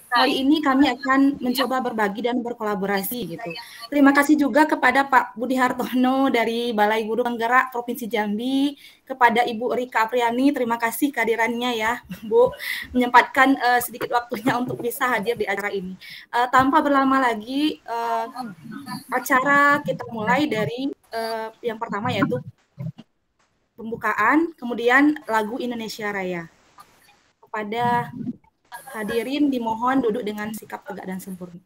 Kali ini kami akan mencoba berbagi dan berkolaborasi gitu. Terima kasih juga kepada Pak Budi Hartono dari Balai Guru Penggerak Provinsi Jambi, kepada Ibu Rika Apriani, terima kasih kehadirannya ya, Bu, menyempatkan sedikit waktunya untuk bisa hadir di acara ini. Tanpa berlama lagi, acara kita mulai dari yang pertama yaitu pembukaan, kemudian lagu Indonesia Raya. Kepada hadirin dimohon duduk dengan sikap tegak dan sempurna.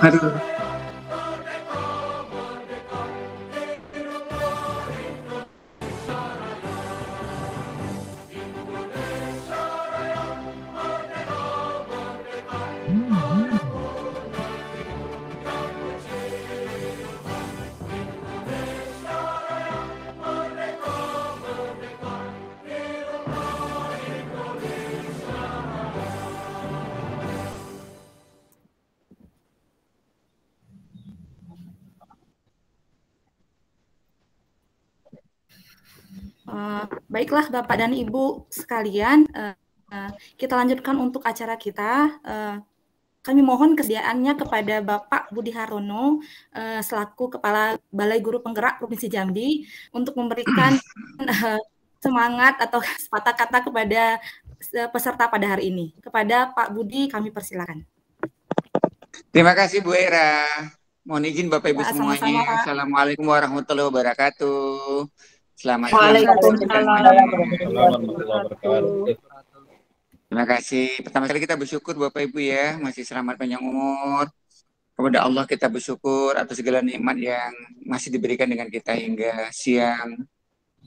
Aduh. Baiklah Bapak dan Ibu sekalian, kita lanjutkan untuk acara kita. Kami mohon kesediaannya kepada Bapak Budi Hartono selaku Kepala Balai Guru Penggerak Provinsi Jambi untuk memberikan semangat atau sepatah kata kepada peserta pada hari ini. Kepada Pak Budi kami persilakan. Terima kasih Bu Era. Mohon izin Bapak Ibu Ya, semuanya. sama-sama, Pak. Assalamualaikum warahmatullahi wabarakatuh. Selamat siang. Waalaikumsalam warahmatullahi wabarakatuh. Terima kasih. Pertama kali kita bersyukur Bapak Ibu ya, masih selamat panjang umur. Kepada Allah kita bersyukur atas segala nikmat yang masih diberikan dengan kita hingga siang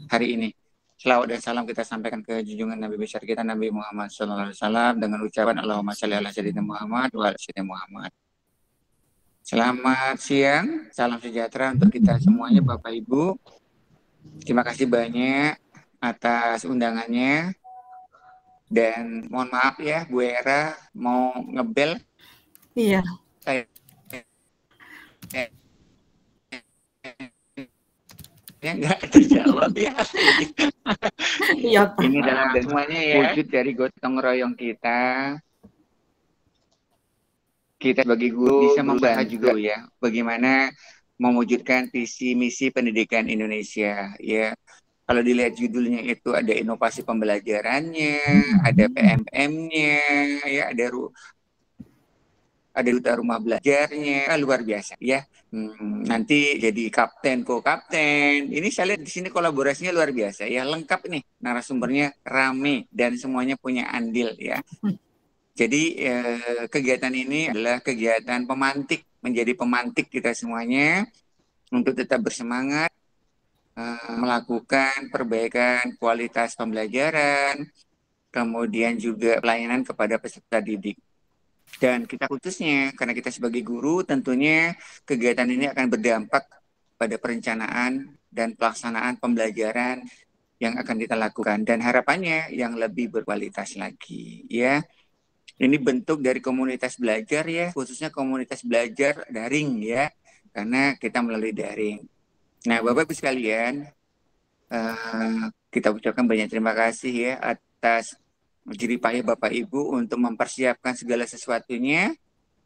hari ini. Selawat dan salam kita sampaikan ke junjungan Nabi besar kita Nabi Muhammad SAW dengan ucapan Allahumma shalli ala sayyidina Muhammad wa ala sayyidina Muhammad. Selamat siang, salam sejahtera untuk kita semuanya Bapak Ibu. Terima kasih banyak atas undangannya. Dan mohon maaf ya Bu Era mau ngebel. Iya. Ya nggak terjawab ya. Iya, Pak. Ini dalam semuanya ya wujud dari gotong royong kita. Kita sebagai guru bisa membahas juga ya bagaimana mewujudkan visi misi pendidikan Indonesia ya. Kalau dilihat judulnya itu ada inovasi pembelajarannya, ada PMM-nya, ya ada duta rumah belajarnya, luar biasa ya. Nanti jadi kapten, ko-kapten. Ini saya lihat di sini kolaborasinya luar biasa ya, lengkap nih narasumbernya rame dan semuanya punya andil ya. Jadi kegiatan ini adalah kegiatan pemantik, menjadi pemantik kita semuanya untuk tetap bersemangat. Melakukan perbaikan kualitas pembelajaran, kemudian juga pelayanan kepada peserta didik. Dan kita khususnya, karena kita sebagai guru, tentunya kegiatan ini akan berdampak pada perencanaan dan pelaksanaan pembelajaran yang akan kita lakukan. Dan harapannya yang lebih berkualitas lagi. Ya, ini bentuk dari komunitas belajar ya, khususnya komunitas belajar daring ya. karena kita melalui daring. Nah, Bapak Ibu sekalian, kita ucapkan banyak terima kasih ya atas jerih payah Bapak Ibu untuk mempersiapkan segala sesuatunya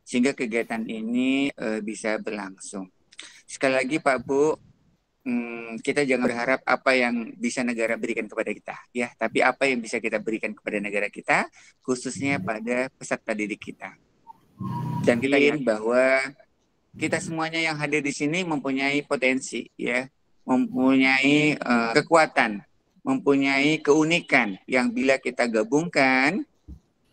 sehingga kegiatan ini bisa berlangsung. Sekali lagi Pak Bu, kita jangan berharap apa yang bisa negara berikan kepada kita, ya, tapi apa yang bisa kita berikan kepada negara kita, khususnya pada peserta didik kita. Dan kita yakin bahwa kita semuanya yang hadir di sini mempunyai potensi, ya, mempunyai kekuatan, mempunyai keunikan yang bila kita gabungkan,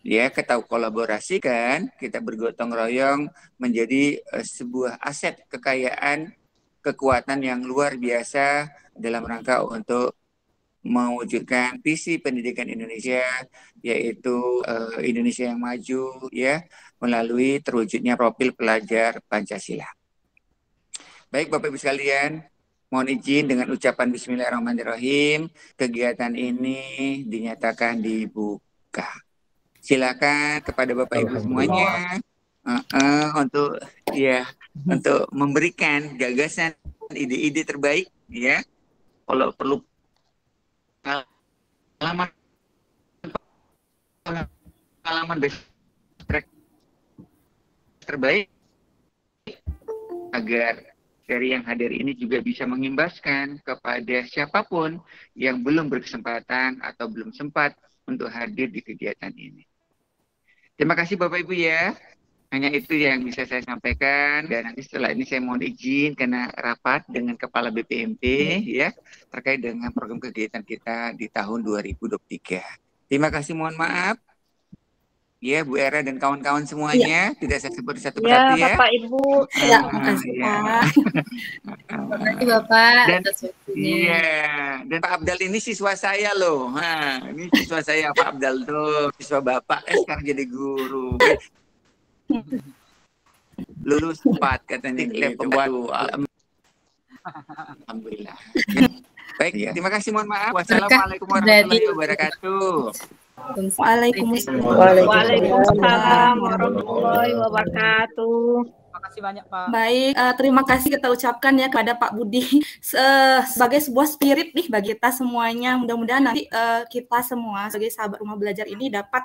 ya, kita kolaborasikan, kita bergotong royong menjadi sebuah aset kekayaan, kekuatan yang luar biasa dalam rangka untuk mewujudkan visi pendidikan Indonesia, yaitu Indonesia yang maju, ya, melalui terwujudnya profil pelajar Pancasila. Baik Bapak Ibu sekalian, mohon izin dengan ucapan Bismillahirrahmanirrahim, kegiatan ini dinyatakan dibuka. Silakan kepada Bapak Ibu semuanya untuk untuk memberikan gagasan, ide-ide terbaik, ya. Kalau perlu pengalaman best terbaik agar dari yang hadir ini juga bisa mengimbaskan kepada siapapun yang belum berkesempatan atau belum sempat untuk hadir di kegiatan ini. Terima kasih Bapak Ibu ya. Hanya itu yang bisa saya sampaikan, dan nanti setelah ini saya mohon izin karena rapat dengan Kepala BPMP ya terkait dengan program kegiatan kita di tahun 2023. Terima kasih, mohon maaf. Ya, Bu Era dan kawan-kawan semuanya, tidak saya sebut satu persatu ya. Bapak Ibu. Ya, makasih Pak. Terima kasih Bapak. Dan, dan Pak Abdal ini siswa saya loh. Ini siswa saya Pak Abdal tuh, siswa Bapak sekarang jadi guru. Lulus 4 katanya laptop baru. Alhamdulillah. Baik, terima kasih, mohon maaf. Wassalamualaikum warahmatullahi wabarakatuh. Waalaikumsalam. Waalaikumsalam warahmatullahi wabarakatuh. Terima kasih banyak Pak. Baik, terima kasih kita ucapkan ya kepada Pak Budi sebagai sebuah spirit nih bagi kita semuanya. Mudah-mudahan nanti kita semua sebagai sahabat rumah belajar ini dapat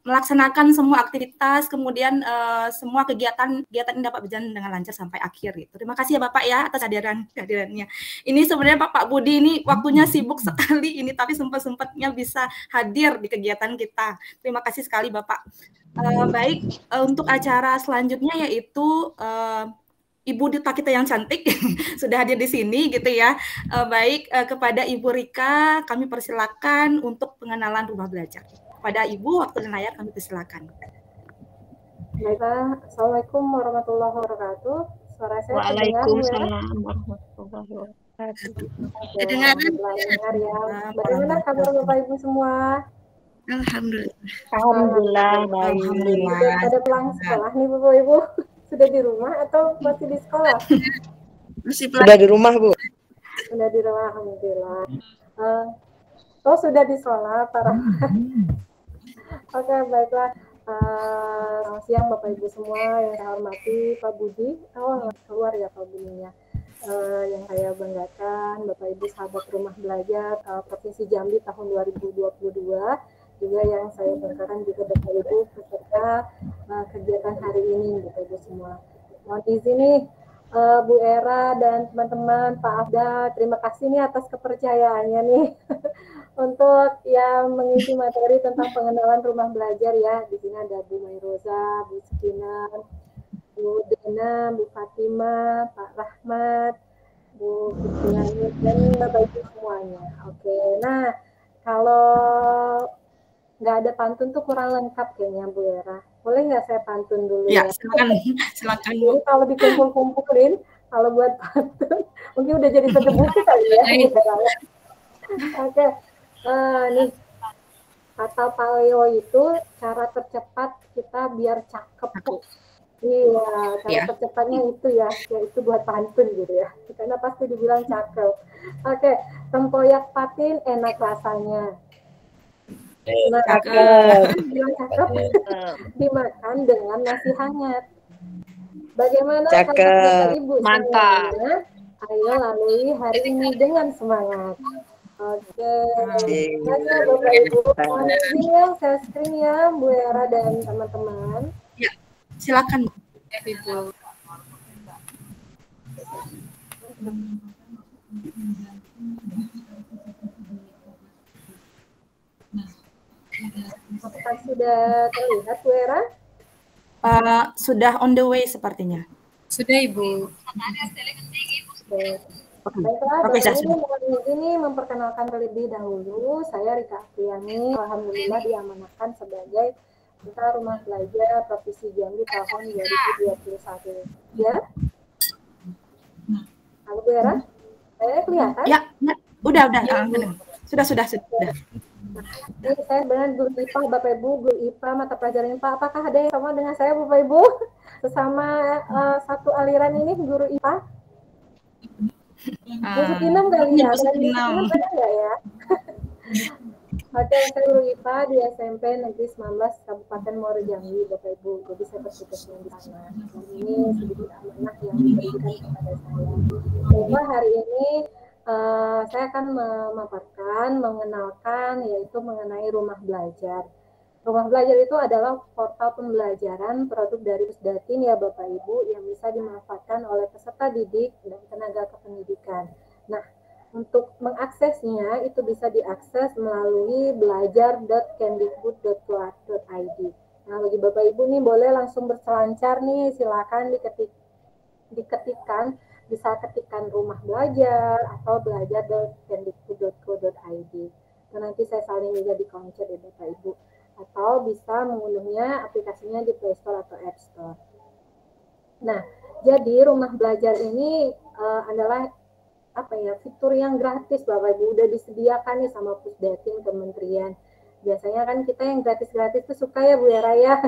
melaksanakan semua aktivitas, kemudian semua kegiatan ini dapat berjalan dengan lancar sampai akhir gitu. Terima kasih ya Bapak ya atas kehadirannya. Ini sebenarnya Pak Budi ini waktunya sibuk sekali ini, tapi sempat-sempatnya bisa hadir di kegiatan kita. Terima kasih sekali Bapak. Baik, untuk acara selanjutnya yaitu Ibu Duta kita yang cantik sudah hadir di sini gitu ya. Baik, kepada Ibu Rika kami persilakan untuk pengenalan rumah belajar. Kepada Ibu, waktu dan layar kami persilakan. Baiklah, Assalamualaikum warahmatullahi wabarakatuh. Suara saya Waalaikumsalam warahmatullahi wabarakatuh. Dengar ya. Bagaimana kabar Bapak Ibu semua? Alhamdulillah baik. Ada pulang sekolah nih Bapak Ibu? Sudah di rumah atau masih di sekolah? Sudah di rumah Bu. Sudah di rumah, alhamdulillah. Sudah di sekolah para. Oke, baiklah. Selamat siang Bapak Ibu semua yang saya hormati, Pak Budi. Keluar ya Pak Budinya. Yang saya banggakan Bapak Ibu sahabat rumah belajar Provinsi Jambi tahun 2022. Juga yang saya banggakan juga Bapak Ibu peserta kegiatan hari ini Bapak Ibu semua. Mohon izin nih Bu Era dan teman-teman Pak Abda, terima kasih nih atas kepercayaannya nih untuk yang mengisi materi tentang pengenalan rumah belajar ya. Di sini ada Bu Mairoza, Bu Sekina, Bu Dena, Bu Fatima, Pak Rahmat, Bu Fitriani, dan Bapak Ibu semuanya. Oke, nah kalau nggak ada pantun tuh kurang lengkap kayaknya Bu Era. Boleh nggak saya pantun dulu ya? Silakan. Jadi kalau dikumpul-kumpulin, kalau buat pantun, mungkin udah jadi satu buku kali ya. Oke, nih kata Pak Leo itu cara tercepat kita biar cakep. Iya, cara tercepatnya itu ya, yaitu buat pantun gitu ya. Karena pasti dibilang cakep. Oke, tempoyak patin enak rasanya. Nah, cakep. Dimakan dengan nasi hangat. Bagaimana kalau Cakep. Bapak Ibu Mantap. semuanya? Ayo lalui hari ini dengan semangat. Oke, saja Bapak Ibu. Mohon izin ya, saya screen ya, Bu Era dan teman-teman. Ya, silakan. Ibu. Apakah sudah terlihat, Bu Era? Sudah on the way sepertinya. Sudah Ibu. Baiklah, Oke, Bapak saya Ibu mohon izin nih memperkenalkan terlebih dahulu. Saya Rika Apriani, alhamdulillah diamanahkan sebagai Duta Rumah Belajar Provinsi Jambi tahun 2021. Ya? Halo Bu Era? Saya kelihatan? Ya, udah. Sudah. Ini saya sebenarnya guru IPA, Bapak Ibu, guru IPA, mata pelajaran IPA. Apakah ada yang sama dengan saya, Bapak Ibu? Sesama satu aliran ini, guru IPA? Musik Inem kali ya? Musik Inem ada nggak ya? Oke, saya guru IPA di SMP Negeri 19 Kabupaten Muaro Jambi, Bapak Ibu. Jadi saya bertugasnya di sana. Dan ini sedikit amanah yang diberikan kepada saya. Bahwa hari ini saya akan memaparkan, mengenalkan, yaitu mengenai rumah belajar. Rumah belajar itu adalah portal pembelajaran produk dari Pusdatin ya Bapak Ibu yang bisa dimanfaatkan oleh peserta didik dan tenaga kependidikan. Nah, untuk mengaksesnya itu bisa diakses melalui belajar.kemdikbud.go.id. Nah, bagi Bapak Ibu nih boleh langsung berselancar nih, silakan diketikkan, bisa ketikkan rumah belajar atau belajar.kemdikbud.go.id. Dan nanti saya salin juga di kolom-chat ya Bapak Ibu. Atau bisa mengunduhnya aplikasinya di Play Store atau App Store. Nah, jadi rumah belajar ini adalah fitur yang gratis Bapak Ibu, udah disediakan nih sama Pusdatin Kementerian. Biasanya kan kita yang gratis-gratis itu suka ya Bu Era ya,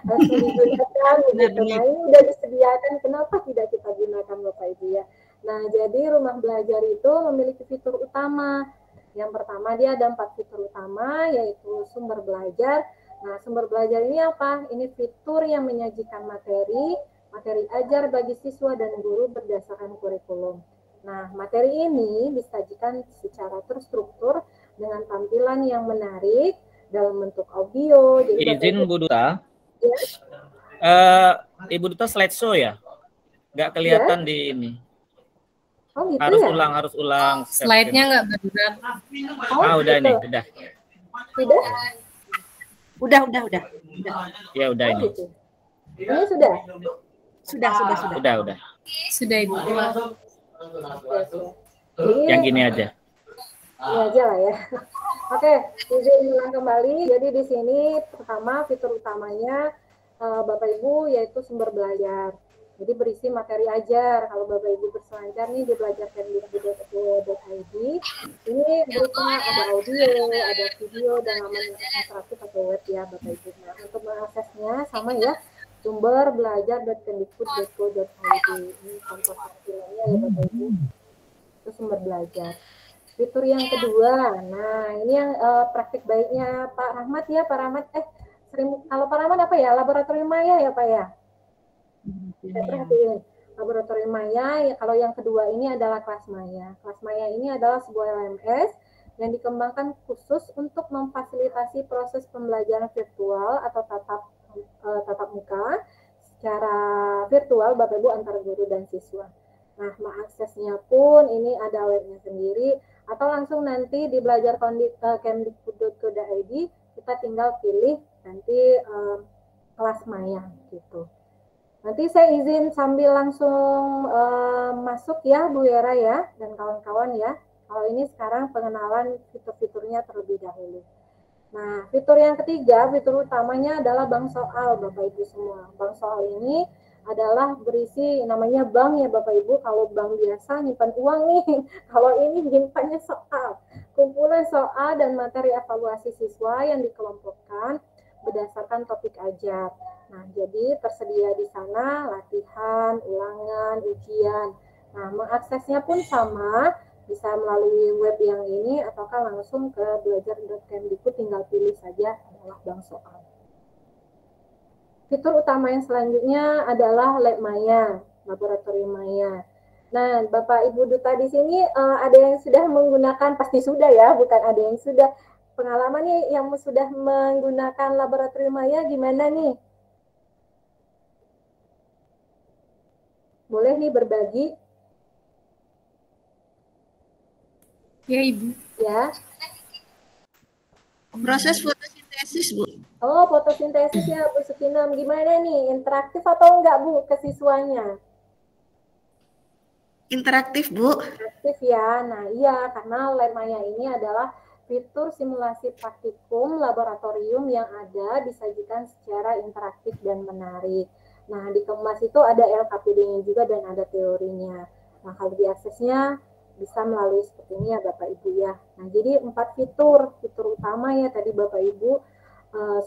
langsung digunakan gitu. Nah ini udah disediakan, kenapa tidak kita gunakan Bapak Ibu ya? Nah jadi rumah belajar itu memiliki fitur utama. Yang pertama dia ada 4 fitur utama, yaitu sumber belajar. Nah sumber belajar ini apa? Ini fitur yang menyajikan materi ajar bagi siswa dan guru berdasarkan kurikulum. Nah, materi ini disajikan secara terstruktur dengan tampilan yang menarik dalam bentuk audio. Jadi izin Bu Duta. Ya. Ibu Duta slideshow ya? Nggak kelihatan di ini. Oh gitu harus ya? Harus ulang. Slide-nya nggak benar. Udah gitu. nih, udah. Udah? Ya udah ini. Gitu. Ini sudah? Sudah. Sudah Ibu. Jadi, yang gini aja. Ini aja lah ya. Oke, izin ulang kembali. Jadi di sini pertama fitur utamanya Bapak Ibu yaitu sumber belajar. Jadi berisi materi ajar. Kalau Bapak Ibu berselancar nih di belajar.kemdikbud.go.id, ini berupa ada audio, ada video, dan laman interaktif atau web ya Bapak Ibu. Nah, untuk mengaksesnya sama ya, sumber belajar.kemdikbud.go.id. Ini contoh tampilannya ya Bapak Ibu. Itu sumber belajar. Fitur yang kedua, nah ini yang praktik baiknya Pak Rahmat ya, Pak Rahmat. Kalau Pak Rahmat apa ya? Laboratorium Maya ya Pak ya? Saya perhatiin. Laboratorium Maya, ya, kalau yang kedua ini adalah kelas Maya. Kelas Maya ini adalah sebuah LMS yang dikembangkan khusus untuk memfasilitasi proses pembelajaran virtual atau tatap muka secara virtual Bapak Ibu antar guru dan siswa. Nah, mengaksesnya pun ini ada webnya sendiri atau langsung nanti di belajar.kemdikbud.go.id kita tinggal pilih nanti kelas Maya gitu. Nanti saya izin sambil langsung masuk ya Bu Era ya dan kawan-kawan ya. Kalau ini sekarang pengenalan fitur-fiturnya terlebih dahulu. Nah, fitur yang ketiga, fitur utamanya adalah bank soal Bapak Ibu semua. Bank soal ini adalah berisi namanya bank ya Bapak Ibu. Kalau bank biasa nyimpan uang nih, kalau ini nyimpannya soal. Kumpulan soal dan materi evaluasi siswa yang dikelompokkan berdasarkan topik ajar. Nah, jadi tersedia di sana latihan, ulangan, ujian. Nah, mengaksesnya pun sama, bisa melalui web yang ini ataukah langsung ke belajar.kemdikbud, tinggal pilih saja adalah bank soal. fitur utama yang selanjutnya adalah lab Maya, laboratorium Maya. Nah, Bapak Ibu Duta di sini ada yang sudah menggunakan, pasti sudah ya, bukan ada yang sudah. Pengalaman nih yang sudah menggunakan laboratorium Maya gimana nih? Boleh nih berbagi? Ya, Ibu. Ya. Proses fotosintesis, Bu. Oh, fotosintesis ya, Bu Sukinam. Gimana nih, interaktif atau enggak, Bu, ke siswanya? Interaktif, Bu. Interaktif ya. Nah, iya, karena lab Maya ini adalah fitur simulasi praktikum laboratorium yang ada disajikan secara interaktif dan menarik. Nah, di Kemas itu ada LKPD-nya juga dan ada teorinya. Nah, kalau diaksesnya bisa melalui seperti ini ya Bapak Ibu ya. Nah, jadi 4 fitur utama ya tadi Bapak Ibu,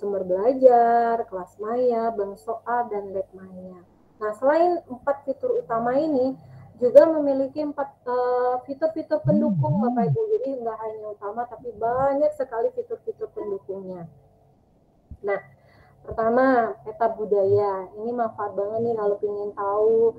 sumber belajar, kelas Maya, bank soal, dan lab Maya. Nah, selain 4 fitur utama ini, juga memiliki 4 fitur-fitur pendukung Bapak Ibu. Jadi nggak hanya utama, tapi banyak sekali fitur-fitur pendukungnya. Nah, pertama, peta budaya. Ini manfaat banget nih kalau ingin tahu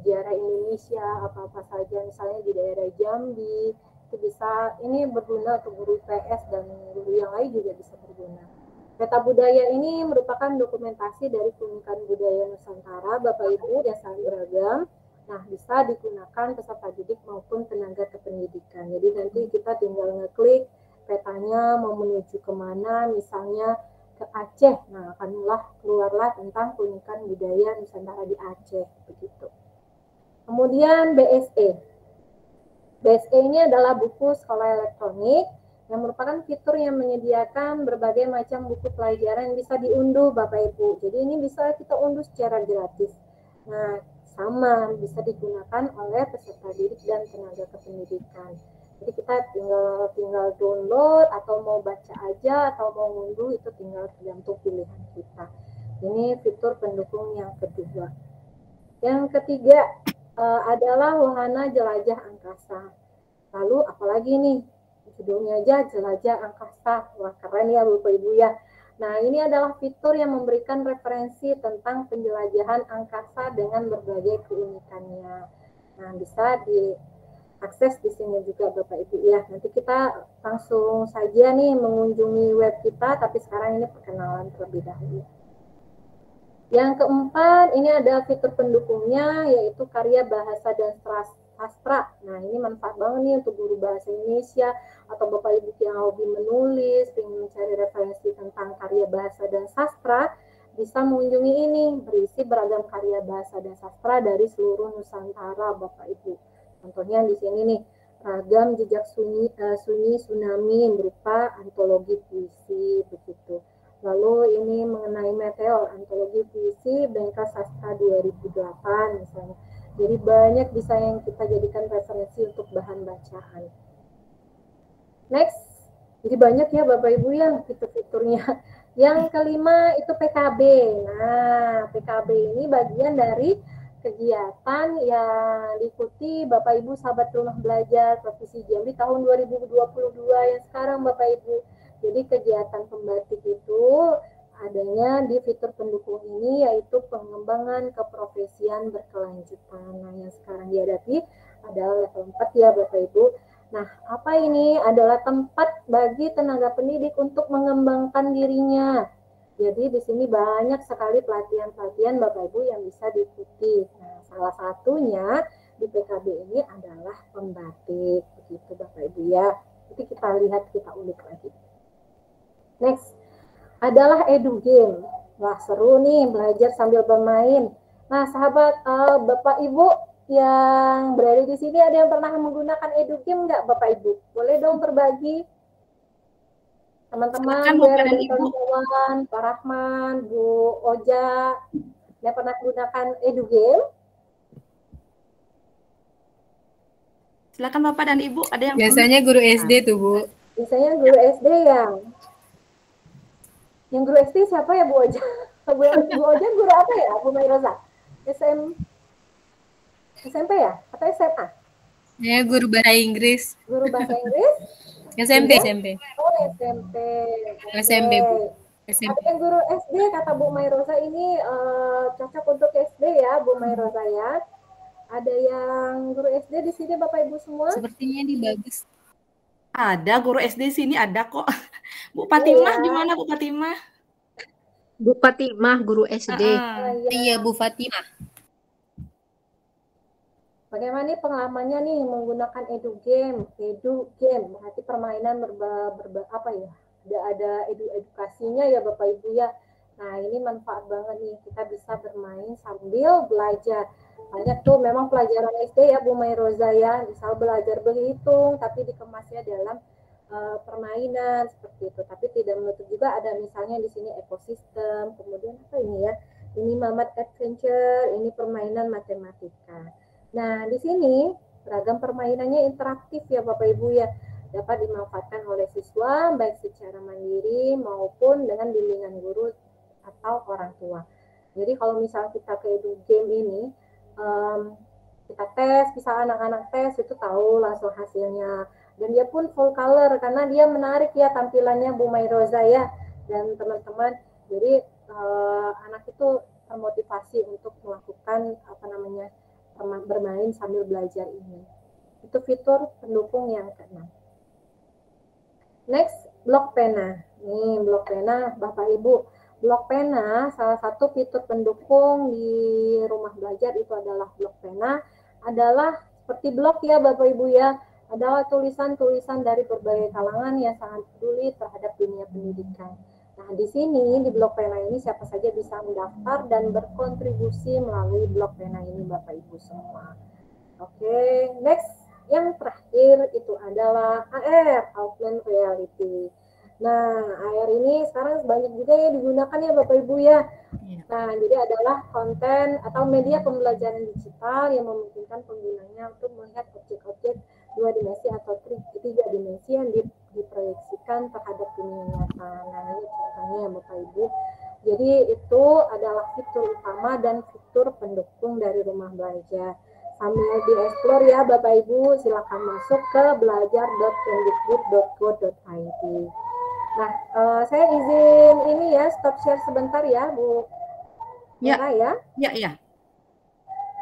sejarah Indonesia, apa-apa saja, misalnya di daerah Jambi, itu bisa, ini berguna untuk guru PS dan guru yang lain juga bisa berguna. Peta budaya ini merupakan dokumentasi dari keunikan budaya Nusantara, Bapak Ibu, yang sangat beragam. Nah, bisa digunakan peserta didik maupun tenaga kependidikan. Jadi nanti kita tinggal ngeklik petanya mau menuju kemana, misalnya ke Aceh. Nah, keluarlah tentang keunikan budaya Nusantara di Aceh, begitu. Kemudian BSE. BSE ini adalah buku sekolah elektronik yang merupakan fitur yang menyediakan berbagai macam buku pelajaran yang bisa diunduh Bapak Ibu. Jadi ini bisa kita unduh secara gratis. Nah, sama bisa digunakan oleh peserta didik dan tenaga kependidikan. Jadi kita tinggal download atau mau baca aja atau mau ngunduh itu tinggal tergantung pilihan kita. Ini fitur pendukung yang kedua. Yang ketiga adalah wahana jelajah angkasa. Lalu apalagi nih? Judulnya aja jelajah angkasa. Wah, keren ya Bapak Ibu ya. Nah, ini adalah fitur yang memberikan referensi tentang penjelajahan angkasa dengan berbagai keunikannya. Nah, bisa diakses di sini juga Bapak Ibu ya. Nanti kita langsung saja nih mengunjungi web kita, tapi sekarang ini perkenalan terlebih dahulu. Yang keempat, ini ada fitur pendukungnya, yaitu karya bahasa dan sastra. Nah, ini manfaat banget nih untuk guru bahasa Indonesia atau Bapak Ibu yang hobi menulis, ingin mencari referensi tentang karya bahasa dan sastra, bisa mengunjungi ini, berisi beragam karya bahasa dan sastra dari seluruh Nusantara, Bapak Ibu. Contohnya di sini nih, ragam jejak sunyi tsunami berupa antologi puisi, begitu. Lalu ini mengenai meteor, antologi puisi Bengkel Sastra 2008 misalnya. Jadi banyak bisa yang kita jadikan referensi untuk bahan bacaan. Next, jadi banyak ya Bapak Ibu yang fitur-fiturnya. Yang kelima itu PKB. Nah, PKB ini bagian dari kegiatan yang diikuti Bapak Ibu sahabat rumah belajar Provinsi Jambi tahun 2022 yang sekarang Bapak Ibu. Jadi kegiatan pembatik itu adanya di fitur pendukung ini, yaitu pengembangan keprofesian berkelanjutan. Nah, yang sekarang dihadapi adalah level 4 ya Bapak Ibu. Nah, apa ini? Adalah tempat bagi tenaga pendidik untuk mengembangkan dirinya. Jadi di sini banyak sekali pelatihan-pelatihan Bapak Ibu yang bisa diikuti. Nah, salah satunya di PKB ini adalah pembatik, begitu Bapak Ibu ya. Jadi kita lihat, kita ulik lagi. Next, adalah edu game. Wah, seru nih belajar sambil bermain. Nah, sahabat Bapak Ibu yang berada di sini, ada yang pernah menggunakan edu game nggak Bapak Ibu? Boleh dong berbagi. Teman-teman, biar ada kawan-kawan, Pak Rahman, Bu Oja, yang pernah menggunakan edu game? Silakan Bapak dan Ibu, ada yang biasanya guru SD tuh Bu. Biasanya guru SD yang guru SD siapa ya Bu Oja? Bu Oja guru apa ya Bu Mairoza? SMP ya atau SMA? Ya, guru bahasa Inggris. Guru bahasa Inggris? SMP. Oh, SMP. SMP Bu. Ada yang guru SD kata Bu Mairoza ini cocok untuk SD ya Bu Mairoza ya. Ada yang guru SD di sini Bapak Ibu semua? Sepertinya ini bagus. Ada guru SD sini ada kok. Bu Fatimah Iya. gimana Bu Fatimah? Bu Fatimah, guru SD. Iya, Bu Fatimah. Bagaimana nih pengalamannya nih menggunakan edu game berarti permainan apa ya? Ada edukasinya ya Bapak Ibu ya. Nah ini manfaat banget nih kita bisa bermain sambil belajar. Banyak tuh memang pelajaran SD ya Bu Mairoza ya, misal belajar berhitung tapi dikemasnya dalam permainan seperti itu. Tapi tidak menutup juga ada misalnya di sini ekosistem, kemudian apa ini ya? Ini Mamat Adventure, ini permainan matematika. Nah, di sini beragam permainannya interaktif ya Bapak Ibu ya. Dapat dimanfaatkan oleh siswa baik secara mandiri maupun dengan bimbingan guru atau orang tua. Jadi kalau misalnya kita ke edu game ini, kita tes, bisa anak-anak tes itu tahu langsung hasilnya. Dan dia pun full color karena dia menarik ya tampilannya Bu Mairoza ya dan teman-teman. Jadi anak itu termotivasi untuk melakukan bermain sambil belajar ini. Itu fitur pendukung yang keenam. Next, blok pena. Nih, blok pena Bapak Ibu. Blok pena salah satu fitur pendukung di rumah belajar itu adalah blok pena adalah seperti blog ya Bapak Ibu ya. Adalah tulisan-tulisan dari berbagai kalangan yang sangat peduli terhadap dunia pendidikan. Nah, di sini di blok pena ini siapa saja bisa mendaftar dan berkontribusi melalui blok pena ini Bapak Ibu semua. Oke, next yang terakhir itu adalah AR, Augmented Reality. Nah, AR ini sekarang banyak juga ya digunakan ya Bapak Ibu ya. Nah, jadi adalah konten atau media pembelajaran digital yang memungkinkan penggunanya untuk melihat objek-objek 2 dimensi atau 3 dimensi yang diproyeksikan terhadap dunia nyata. Nah, ini contohnya ya Bapak Ibu. Jadi itu adalah fitur utama dan fitur pendukung dari rumah belajar. Sambil dieksplor ya Bapak Ibu, silakan masuk ke belajar.kemdikbud.go.id. Nah, saya izin ini ya, stop share sebentar ya Bu Era ya. Ya.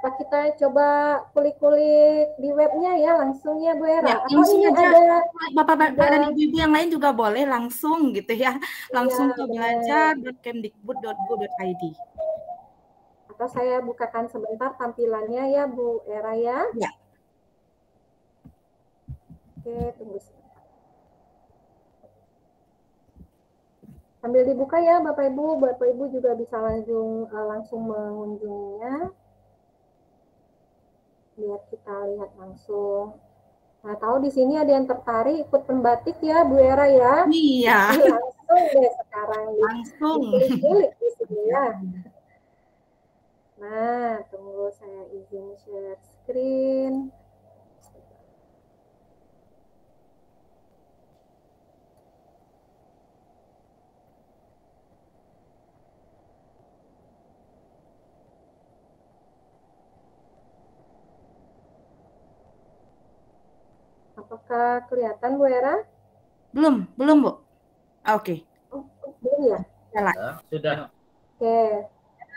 Pak kita coba kulik-kulik di webnya ya langsung ya Bu Era. Ya, atau ini aja. ada Bapak-bapak dan ibu-ibu yang lain juga boleh langsung gitu ya. Langsung ke belajar.kemdikbud.go.id. Atau saya bukakan sebentar tampilannya ya Bu Era ya. Ya. Oke, tunggu sebentar. Sambil dibuka ya Bapak Ibu juga bisa langsung mengunjunginya. Biar kita lihat langsung. Nah, tahu di sini ada yang tertarik ikut pembatik ya Bu Era ya? Iya. Jadi langsung deh sekarang langsung dikulik di sini ya. Nah, tunggu saya izin share screen. Apakah kelihatan Bu Era? Belum Bu. Oke. Oh, belum ya? Sudah. Oke.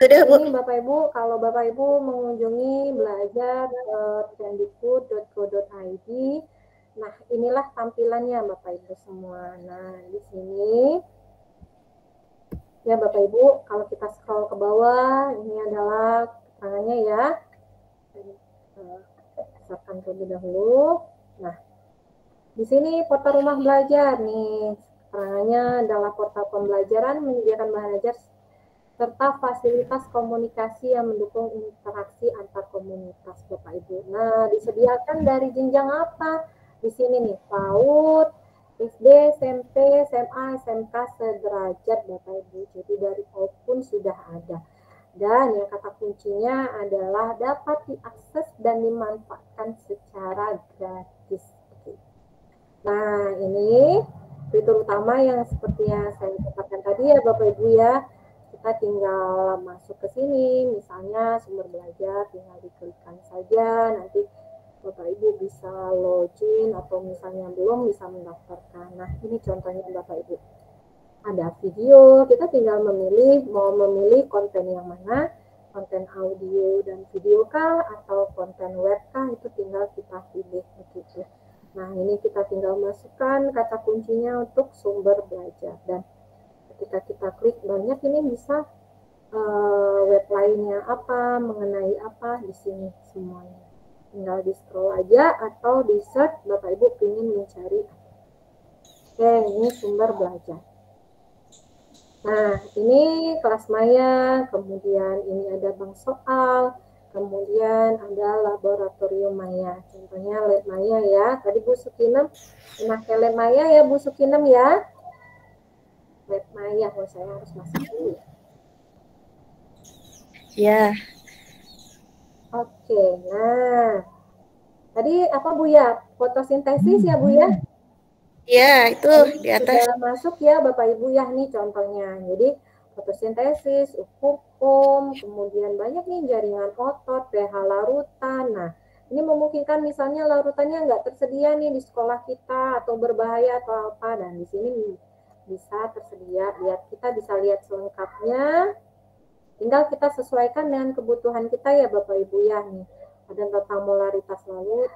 Sudah Bu. Ini Bapak Ibu, kalau Bapak Ibu mengunjungi belajar.kemdikbud.go.id, nah inilah tampilannya Bapak Ibu semua. Nah di sini ya Bapak Ibu, kalau kita scroll ke bawah, ini adalah keterangannya ya. Siapkan terlebih dahulu. Nah, di sini portal rumah belajar nih. Keterangannya adalah portal pembelajaran menyediakan bahan ajar serta fasilitas komunikasi yang mendukung interaksi antar komunitas Bapak Ibu. Nah, disediakan dari jenjang apa? Di sini nih, PAUD, SD, SMP, SMA, SMK sederajat Bapak Ibu. Jadi dari PAUD pun sudah ada. Dan yang kata kuncinya adalah dapat diakses dan dimanfaatkan secara gratis. Nah, ini fitur utama yang seperti yang saya katakan tadi ya Bapak Ibu ya. Kita tinggal masuk ke sini, misalnya sumber belajar, tinggal diklikkan saja, nanti Bapak Ibu bisa login atau misalnya belum bisa mendaftarkan. Nah, ini contohnya Bapak Ibu. ada video, kita tinggal mau memilih konten yang mana, konten audio dan video kah, atau konten web kah, itu tinggal kita pilih begitu. Nah, ini kita tinggal masukkan kata kuncinya untuk sumber belajar, dan ketika kita klik banyak ini bisa web lainnya apa, mengenai apa, di sini semuanya. Tinggal di scroll aja atau di search Bapak Ibu ingin mencari. Oke, ini sumber belajar. Nah, ini kelas maya, kemudian ini ada bank soal, kemudian ada laboratorium maya. Contohnya lab maya ya. Tadi Bu Sukinem memakai lab maya ya Bu Sukinem ya. Lab maya, saya harus masuk dulu. Ya. Oke, nah tadi apa Bu ya? Fotosintesis ya Bu ya? Ya, itu di atas. Sudah masuk ya Bapak Ibu ya, nih contohnya. Jadi fotosintesis, hukum, kemudian banyak nih jaringan otot, pH larutan. Nah, ini memungkinkan misalnya larutannya nggak tersedia nih di sekolah kita atau berbahaya atau apa, dan di sini bisa tersedia. Kita bisa lihat selengkapnya. Tinggal kita sesuaikan dengan kebutuhan kita ya Bapak Ibu ya, nih. Ada tentang molaritas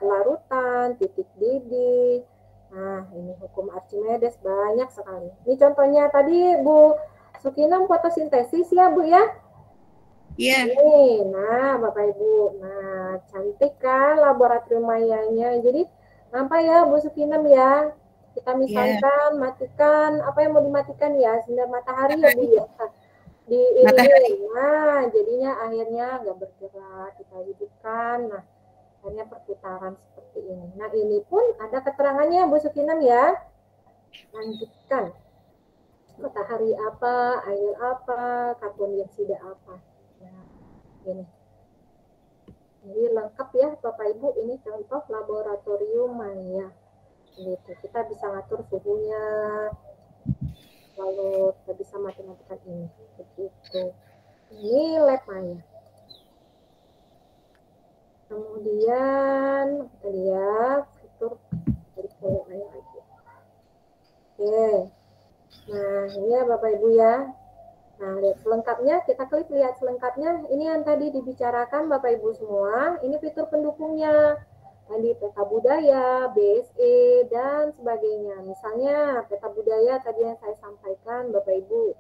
larutan, titik didih. Nah, ini hukum Archimedes banyak sekali. Ini contohnya tadi Bu Sukinem fotosintesis ya Bu ya? Iya. Nih, nah Bapak Ibu. Nah, cantik kan laboratorium mayanya. Jadi, nampak ya Bu Sukinem ya? Kita misalkan matikan, apa yang mau dimatikan ya? Sinar matahari ya Bu ya? Di ini, nah jadinya akhirnya nggak bergerak, kita hidupkan, nah akhirnya perputaran seperti ini. Nah ini pun ada keterangannya Bu Sukinem ya. Lanjutkan, matahari apa, air apa, karbon dioksida apa. Nah ini lengkap ya Bapak Ibu, ini contoh laboratorium maya. Gitu. Kita bisa ngatur suhunya, lalu kita bisa mati-matikan ini. Begitu. Ini lab maya. Kemudian kita lihat fitur dari lab maya lagi. Oke. Nah, ini ya Bapak Ibu ya. Nah, lihat selengkapnya, kita klik lihat selengkapnya. Ini yang tadi dibicarakan Bapak Ibu semua. Ini fitur pendukungnya. Tadi peta budaya, BSE, dan sebagainya. Misalnya peta budaya tadi yang saya sampaikan Bapak Ibu.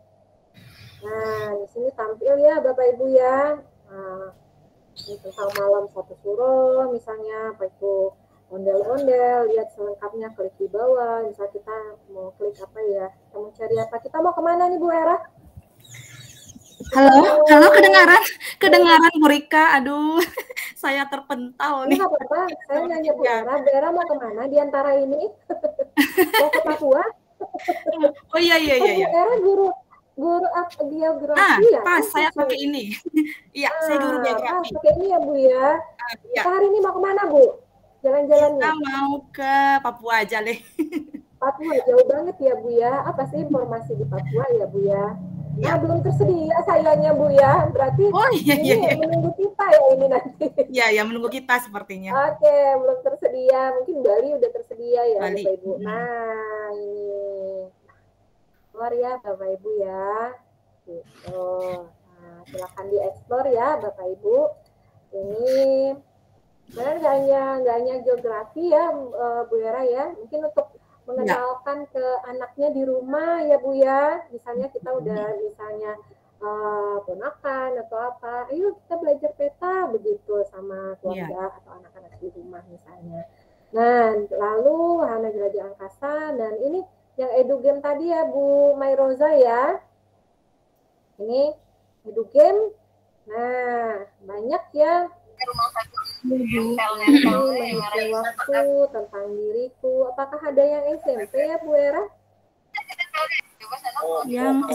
Nah, di sini tampil ya Bapak Ibu ya. Nah, ini tentang malam satu suro, misalnya apa itu ondel-ondel, lihat selengkapnya, klik di bawah. Misal kita mau klik apa ya, kita mau cari apa, kita mau kemana nih Bu Era? Halo, kedengaran Bu Rika, aduh, saya terpental nih. Nggak apa-apa, saya nanya Bu Era mau kemana di antara ini? Mau ke Papua? Oh iya. Bu Era guru geografi ya? Pas, saya pakai ini. Iya, saya guru geografi. Pakai ini ya Bu ya. Kita hari ini mau kemana Bu? Jalan-jalannya? Kita mau ke Papua aja deh. Papua jauh banget ya Bu ya. Apa sih informasi di Papua ya Bu ya? Nah, belum tersedia sayangnya Bu ya. Berarti ini menunggu kita ya ini nanti. Iya, menunggu kita sepertinya. Oke, belum tersedia. Mungkin Bali udah tersedia ya Bali. Bapak Ibu. Nah, ini. Keluar ya Bapak Ibu ya. Gitu. Nah, silakan dieksplor ya Bapak Ibu. Ini sebenarnya nggak hanya geografi ya Bu Era ya. Mungkin untuk mengenalkan ke anaknya di rumah ya Bu ya. Misalnya kita udah misalnya ponakan atau apa, ayo kita belajar peta begitu sama keluarga atau anak-anak di rumah misalnya. Nah, lalu wahana jelajah angkasa, dan ini yang edugame tadi ya Bu Mayroza ya. Ini edugame. Nah, banyak ya. Menghitung waktu, tentang diriku. Apakah ada yang SMP ya Bu Era? Yang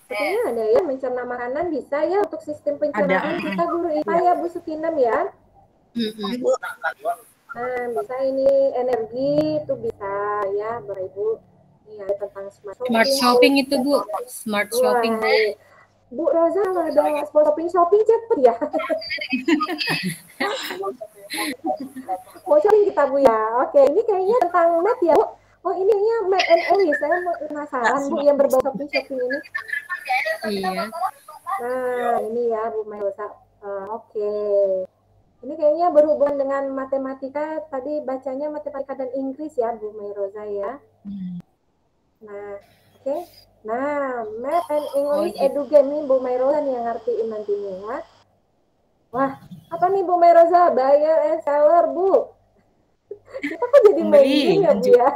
sepertinya ada ya, mencerna makanan bisa ya untuk sistem pencernaan kita guru IPA ya Bu Sukinem ya. Nah, bisa ini energi itu bisa ya Bapak Ibu. Ini ada tentang smart shopping itu Bu, smart shopping. Bu Roza ada shopping cepet ya. Mau shopping kita Bu ya. Oke, ini kayaknya tentang net ya Bu. Oh ini ya Mac and Ellie, saya penasaran Bu yang berbau shopping ini. Iya. Nah ini ya Bu Mairosa. Oke. Ini kayaknya berhubungan dengan matematika. Tadi bacanya matematika dan Inggris ya Bu Mairosa ya. Nah oke. Nah Math and English Edu Game nih Bu Mairosa nih yang ngertiin nantinya ya. Wah apa nih Bu Mairosa? Buyer and seller Bu. Kita kok jadi main game ya Bu ya.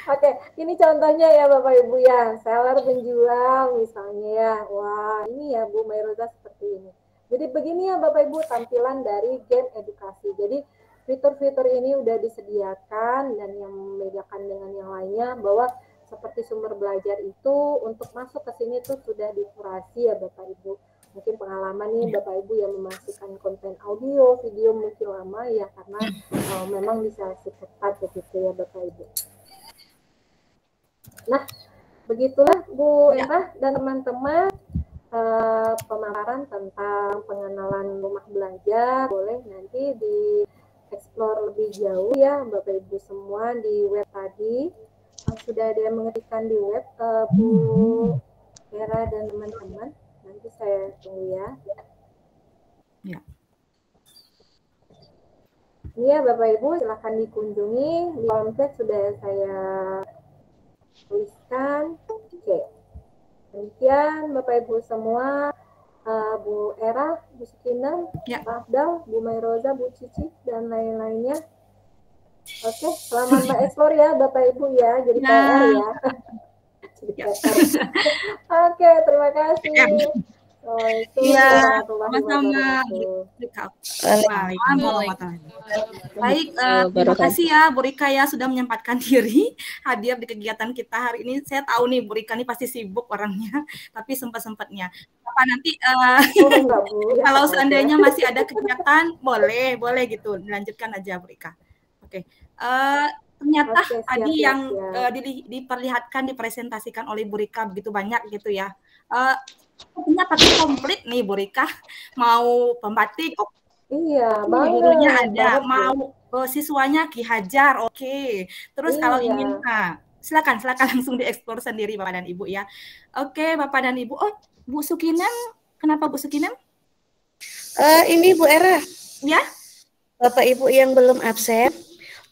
Oke, ini contohnya ya Bapak Ibu ya, seller penjual misalnya ya. Wah, ini ya Bu Mairosa seperti ini. Jadi begini ya Bapak Ibu tampilan dari game edukasi. Jadi fitur-fitur ini udah disediakan dan yang membedakan dengan yang lainnya bahwa seperti sumber belajar itu untuk masuk ke sini tuh sudah dikurasi ya Bapak Ibu. Mungkin pengalaman nih Bapak Ibu yang memasukkan konten audio, video mungkin lama ya karena memang bisa cepat begitu ya Bapak Ibu. Nah, begitulah Bu Era dan teman-teman pemaparan tentang pengenalan rumah belajar. Boleh nanti di-explore lebih jauh ya Bapak Ibu semua di web tadi. Sudah ada yang mengetikkan di web Bu Era dan teman-teman. Nanti saya tunggu ya. Ya. Ini ya Bapak Ibu silahkan dikunjungi. Di kolom chat sudah saya tuliskan. Oke. Demikian Bapak Ibu semua, Bu Era, Bu Sukinan, Pak Afdal, Bu Mairosa, Bu Cici dan lain-lainnya. Oke, selamat mengeksplor ya Bapak Ibu ya. Jadi PR ya. Oke, terima kasih. Iya, sama-sama. Baik, terima kasih ya Bu Rika ya sudah menyempatkan diri hadir di kegiatan kita hari ini. Saya tahu nih Bu Rika ini pasti sibuk orangnya, tapi sempat-sempatnya. Apa nanti kalau seandainya masih ada kegiatan, boleh gitu, dilanjutkan aja Bu Rika. Oke. Ternyata tadi yang diperlihatkan, dipresentasikan oleh Bu Rika begitu banyak gitu ya. Sebenarnya pakai komplit nih Bu Rika, mau pembatik, iya, gurunya ada, mau siswanya Ki Hajar, oke. Terus kalau ingin, silakan langsung dieksplor sendiri Bapak dan Ibu ya. Oke, Bapak dan Ibu. Oh, Bu Sukinan, kenapa Bu Sukinan? Ini Bu Era. Ya. Bapak Ibu yang belum absen,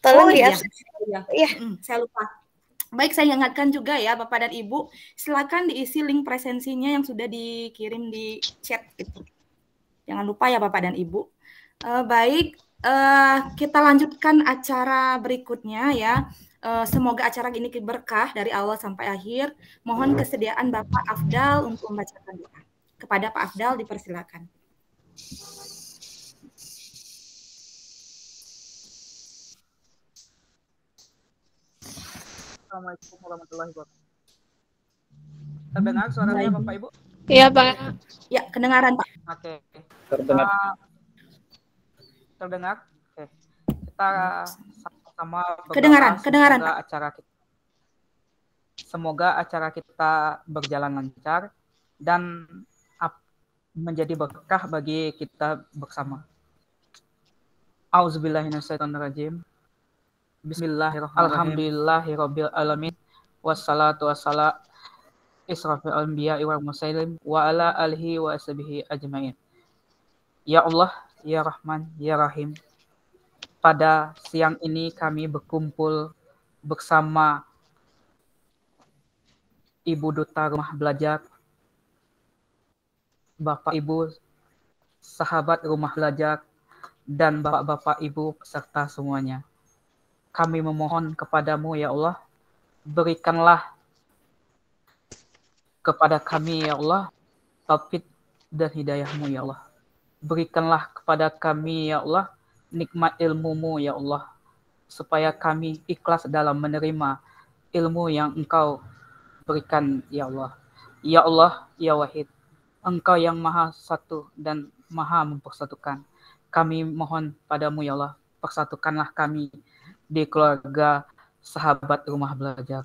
tolong diabsen. Iya. Saya lupa. Baik, saya ingatkan juga ya Bapak dan Ibu, silakan diisi link presensinya yang sudah dikirim di chat itu. Jangan lupa ya Bapak dan Ibu. Baik, kita lanjutkan acara berikutnya ya. Semoga acara ini berkah dari awal sampai akhir. Mohon kesediaan Bapak Afdal untuk membacakan doa. Kepada Pak Afdal dipersilakan. Assalamualaikum warahmatullahi wabarakatuh. Terdengar suaranya Bapak Ibu? Iya Pak. Ya, kedengaran Pak. Oke. Terdengar. Terdengar? Oke. Kita sama-sama kedengaran Pak. Semoga acara kita berjalan lancar dan menjadi berkah bagi kita bersama. Auzubillahiminasyaitonirrajim. Bismillahirrahmanirrahim. Alhamdulillahirabbil alamin. Wassalatu wassalam israfil anbiya'i wal mursalin wa ala alihi wa ashabihi ajmain. Ya Allah, ya Rahman, ya Rahim. Pada siang ini kami berkumpul bersama Ibu Duta Rumah Belajar, Bapak Ibu sahabat rumah belajar, dan Bapak-Bapak Ibu peserta semuanya. Kami memohon kepadamu ya Allah, berikanlah kepada kami ya Allah taufik dan hidayahmu ya Allah. Berikanlah kepada kami ya Allah nikmat ilmu-Mu ya Allah, supaya kami ikhlas dalam menerima ilmu yang Engkau berikan ya Allah. Ya Allah, ya Wahid, Engkau yang Maha Satu dan Maha Mempersatukan. Kami mohon padamu ya Allah, persatukanlah kami di keluarga sahabat rumah belajar.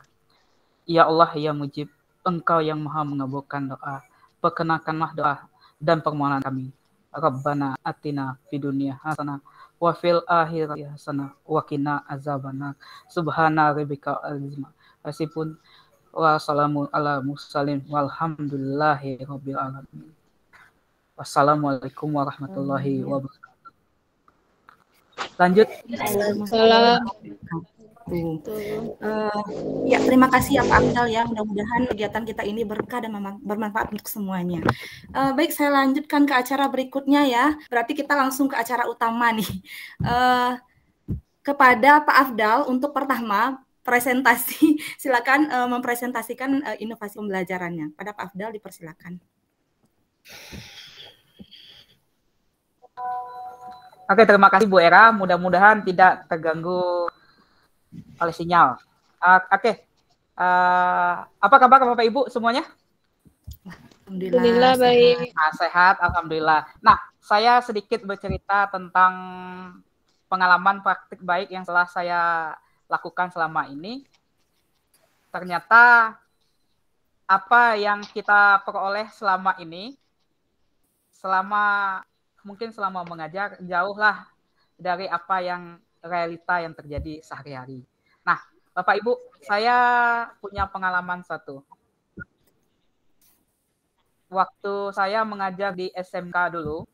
Ya Allah, ya Mujib, Engkau yang Maha mengabulkan doa. Perkenankanlah doa dan permohonan kami. Rabbana atina fid dunya hasanah wa fil akhirati hasanah wa qina azabannar. Subhana rabbika azima. Asipun wassalamu ala mursalin walhamdulillahi rabbil alamin. Wassalamualaikum warahmatullahi wabarakatuh. Lanjut. Salam. Ya, terima kasih ya Pak Afdal ya. Mudah-mudahan kegiatan kita ini berkah dan bermanfaat untuk semuanya. Baik, saya lanjutkan ke acara berikutnya ya. Berarti kita langsung ke acara utama nih. Kepada Pak Afdal untuk pertama presentasi, silakan mempresentasikan inovasi pembelajarannya. Pada Pak Afdal dipersilakan. Oke, terima kasih Bu Era. Mudah-mudahan tidak terganggu oleh sinyal. Oke. Apa kabar Bapak Ibu semuanya? Alhamdulillah baik. Sehat, alhamdulillah. Nah, saya sedikit bercerita tentang pengalaman praktik baik yang telah saya lakukan selama ini. Ternyata apa yang kita peroleh selama ini, mungkin selama mengajar, jauhlah dari apa yang realita yang terjadi sehari-hari. Nah, Bapak Ibu, saya punya pengalaman satu. Waktu saya mengajar di SMK dulu,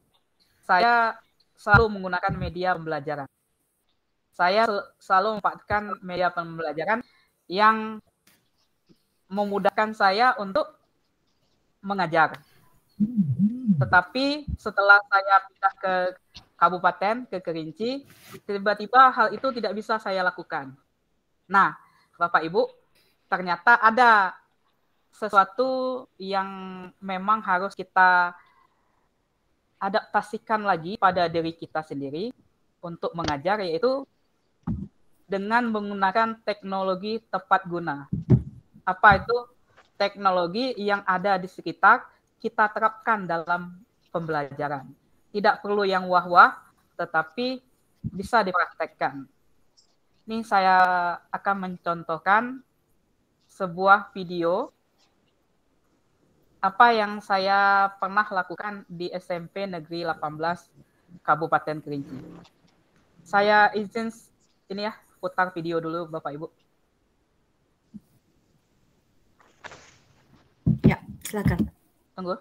saya selalu menggunakan media pembelajaran. Saya selalu memanfaatkan media pembelajaran yang memudahkan saya untuk mengajar. Tetapi setelah saya pindah ke kabupaten, ke Kerinci, tiba-tiba hal itu tidak bisa saya lakukan. Nah, Bapak Ibu, ternyata ada sesuatu yang memang harus kita adaptasikan lagi pada diri kita sendiri untuk mengajar, yaitu dengan menggunakan teknologi tepat guna. Apa itu? Teknologi yang ada di sekitar kita terapkan dalam pembelajaran. Tidak perlu yang wah-wah, tetapi bisa dipraktekkan. Ini saya akan mencontohkan sebuah video apa yang saya pernah lakukan di SMP Negeri 18 Kabupaten Kerinci. Saya izin ini ya, putar video dulu Bapak Ibu. Ya, silakan. Tunggu.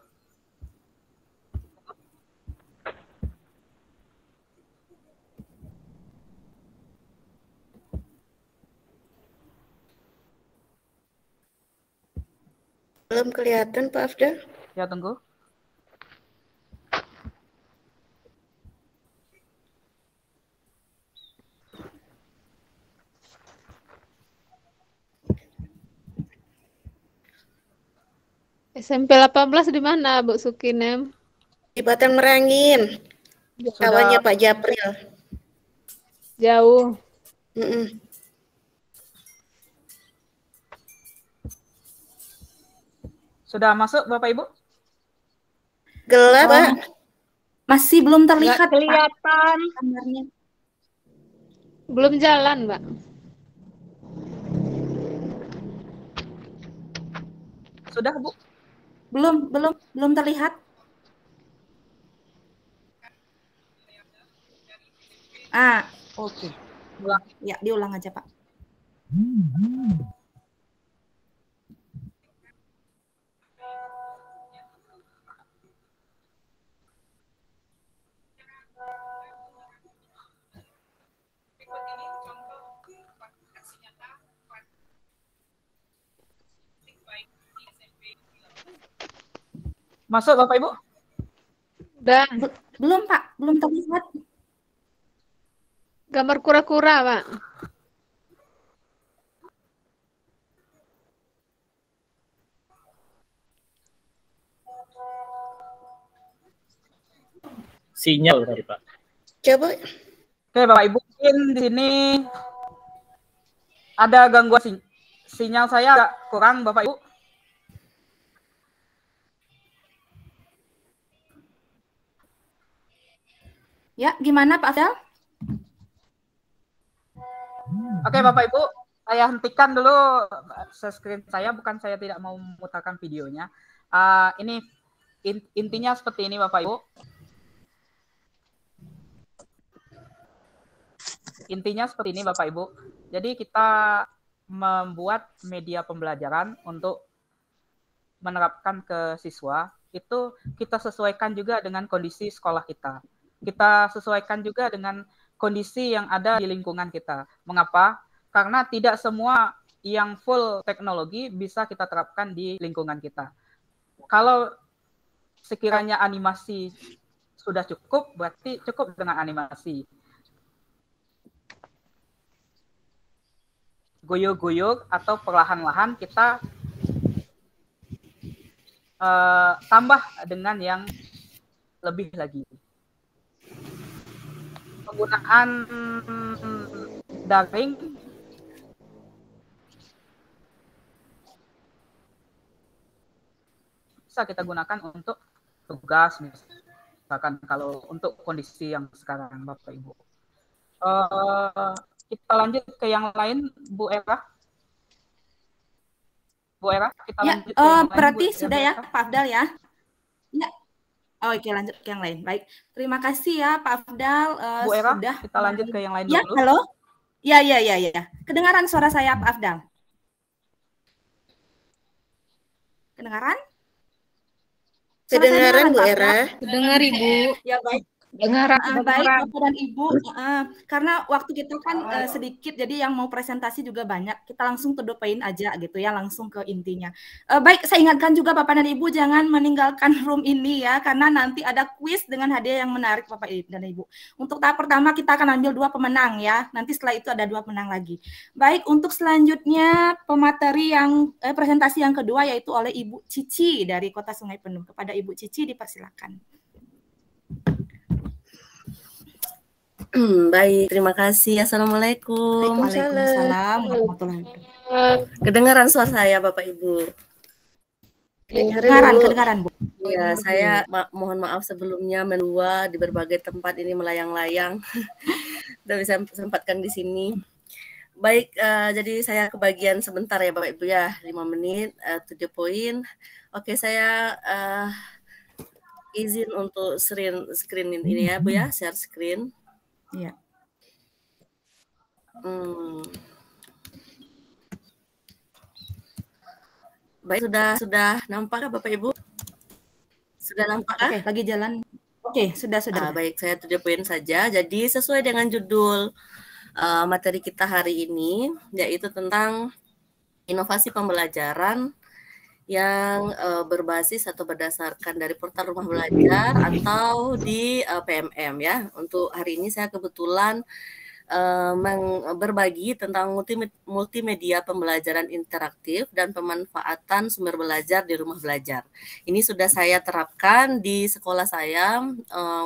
Belum kelihatan Pak Afdal. Ya, tunggu. SMP 18 di mana, Bu Sukinem? Di Batang Merangin. Kawannya Pak Japril. Jauh. Sudah masuk Bapak Ibu? Gelap, Pak. Masih belum terlihat, Nggak kelihatan. Pak, kamarnya. Belum jalan, Mbak. Sudah, Bu? Belum terlihat. Oke. Ya, diulang aja, Pak. Masuk Bapak Ibu? Udah. Belum, Pak. Belum terlihat. Gambar kura-kura, Pak. Sinyal tadi, Pak. Coba. Oke, Bapak Ibu, mungkin di sini ada gangguan sinyal saya agak kurang, Bapak Ibu. Ya, gimana Pak Afdal? Oke, Bapak Ibu, saya hentikan dulu screen saya, bukan saya tidak mau memutarkan videonya. Ini intinya seperti ini, Bapak Ibu. intinya seperti ini Bapak Ibu. Jadi kita membuat media pembelajaran untuk menerapkan ke siswa, itu kita sesuaikan juga dengan kondisi sekolah kita. Kita sesuaikan juga dengan kondisi yang ada di lingkungan kita. Mengapa? Karena tidak semua yang full teknologi bisa kita terapkan di lingkungan kita. Kalau sekiranya animasi sudah cukup, berarti cukup dengan animasi. Guyur-guyur atau perlahan-lahan kita tambah dengan yang lebih lagi. Penggunaan daring bisa kita gunakan untuk tugas, misalkan kalau untuk kondisi yang sekarang, Bapak Ibu. Kita lanjut ke yang lain, Bu Era. Bu Era, kita lanjut ke yang berarti lain, Bu, sudah ya, Pak Afdal ya? Ya. Oh, oke, lanjut ke yang lain. Baik, terima kasih ya Pak Afdal. Bu Era, sudah. kita lanjut ke yang lain ya, dulu. Halo? Ya. Kedengaran suara saya, Pak Afdal? Kedengaran? Kedengaran, Bu Era. Dengar Ibu. Ya, baik. Dengar. Baik Bapak dan Ibu, karena waktu kita kan sedikit, jadi yang mau presentasi juga banyak. Kita langsung to the point aja gitu ya, langsung ke intinya. Baik, saya ingatkan juga Bapak dan Ibu jangan meninggalkan room ini ya, karena nanti ada kuis dengan hadiah yang menarik Bapak dan Ibu. Untuk tahap pertama kita akan ambil 2 pemenang ya. Nanti setelah itu ada 2 pemenang lagi. Baik, untuk selanjutnya pemateri yang presentasi yang kedua yaitu oleh Ibu Cici dari Kota Sungai Penuh. Kepada Ibu Cici dipersilakan. Baik, terima kasih. Assalamualaikum. Waalaikumsalam warahmatullahi wabarakatuh. Kedengaran suara saya, Bapak Ibu? Kedengaran, Bu. Ya, saya mohon maaf sebelumnya menua di berbagai tempat ini melayang-layang. Tidak bisa sempatkan di sini. Baik, jadi saya kebagian sebentar ya Bapak Ibu ya, 5 menit, 7 poin. Oke, saya izin untuk screen ini ya Bu ya, share screen. Iya. Baik, sudah nampak Bapak Ibu? Sudah nampak? Oke, lagi jalan. Oke, sudah. Baik, saya 7 poin saja. Jadi sesuai dengan judul materi kita hari ini, yaitu tentang inovasi pembelajaran yang berbasis atau berdasarkan dari portal rumah belajar atau di PMM ya. Untuk hari ini saya kebetulan berbagi tentang multimedia pembelajaran interaktif dan pemanfaatan sumber belajar di rumah belajar. Ini sudah saya terapkan di sekolah saya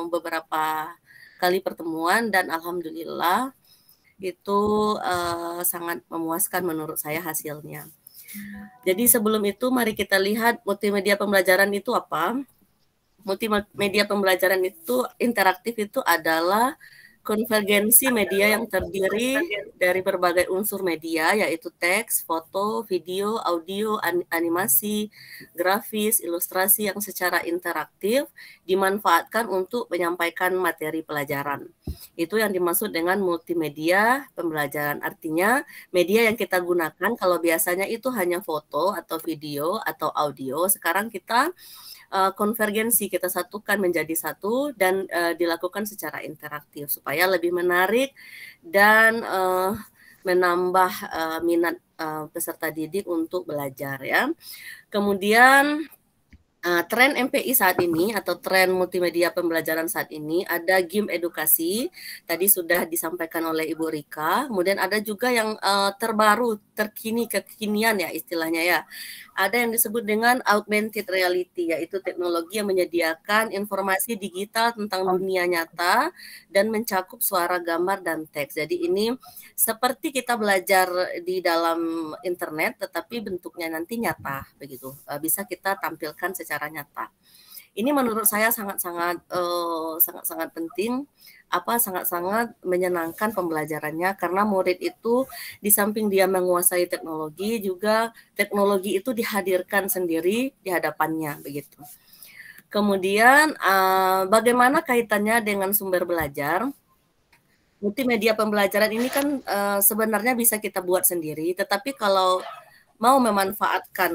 beberapa kali pertemuan dan alhamdulillah itu sangat memuaskan menurut saya hasilnya. Jadi sebelum itu mari kita lihat multimedia pembelajaran itu apa. Multimedia pembelajaran itu interaktif itu adalah konvergensi media yang terdiri dari berbagai unsur media yaitu teks, foto, video, audio, animasi, grafis, ilustrasi yang secara interaktif dimanfaatkan untuk menyampaikan materi pelajaran. Itu yang dimaksud dengan multimedia pembelajaran. Artinya media yang kita gunakan kalau biasanya itu hanya foto atau video atau audio, sekarang kita konvergensi, kita satukan menjadi satu dan dilakukan secara interaktif supaya lebih menarik dan menambah minat peserta didik untuk belajar ya. Kemudian tren MPI saat ini atau tren multimedia pembelajaran saat ini ada game edukasi, tadi sudah disampaikan oleh Ibu Rika. Kemudian ada juga yang terbaru, kekinian ya istilahnya ya. Ada yang disebut dengan augmented reality, yaitu teknologi yang menyediakan informasi digital tentang dunia nyata dan mencakup suara, gambar, dan teks. Jadi ini seperti kita belajar di dalam internet, tetapi bentuknya nanti nyata, begitu. Bisa kita tampilkan secara nyata. Ini menurut saya sangat-sangat penting, sangat-sangat menyenangkan pembelajarannya karena murid itu di samping dia menguasai teknologi, juga teknologi itu dihadirkan sendiri di hadapannya begitu. Kemudian bagaimana kaitannya dengan sumber belajar? multimedia pembelajaran ini kan sebenarnya bisa kita buat sendiri, tetapi kalau mau memanfaatkan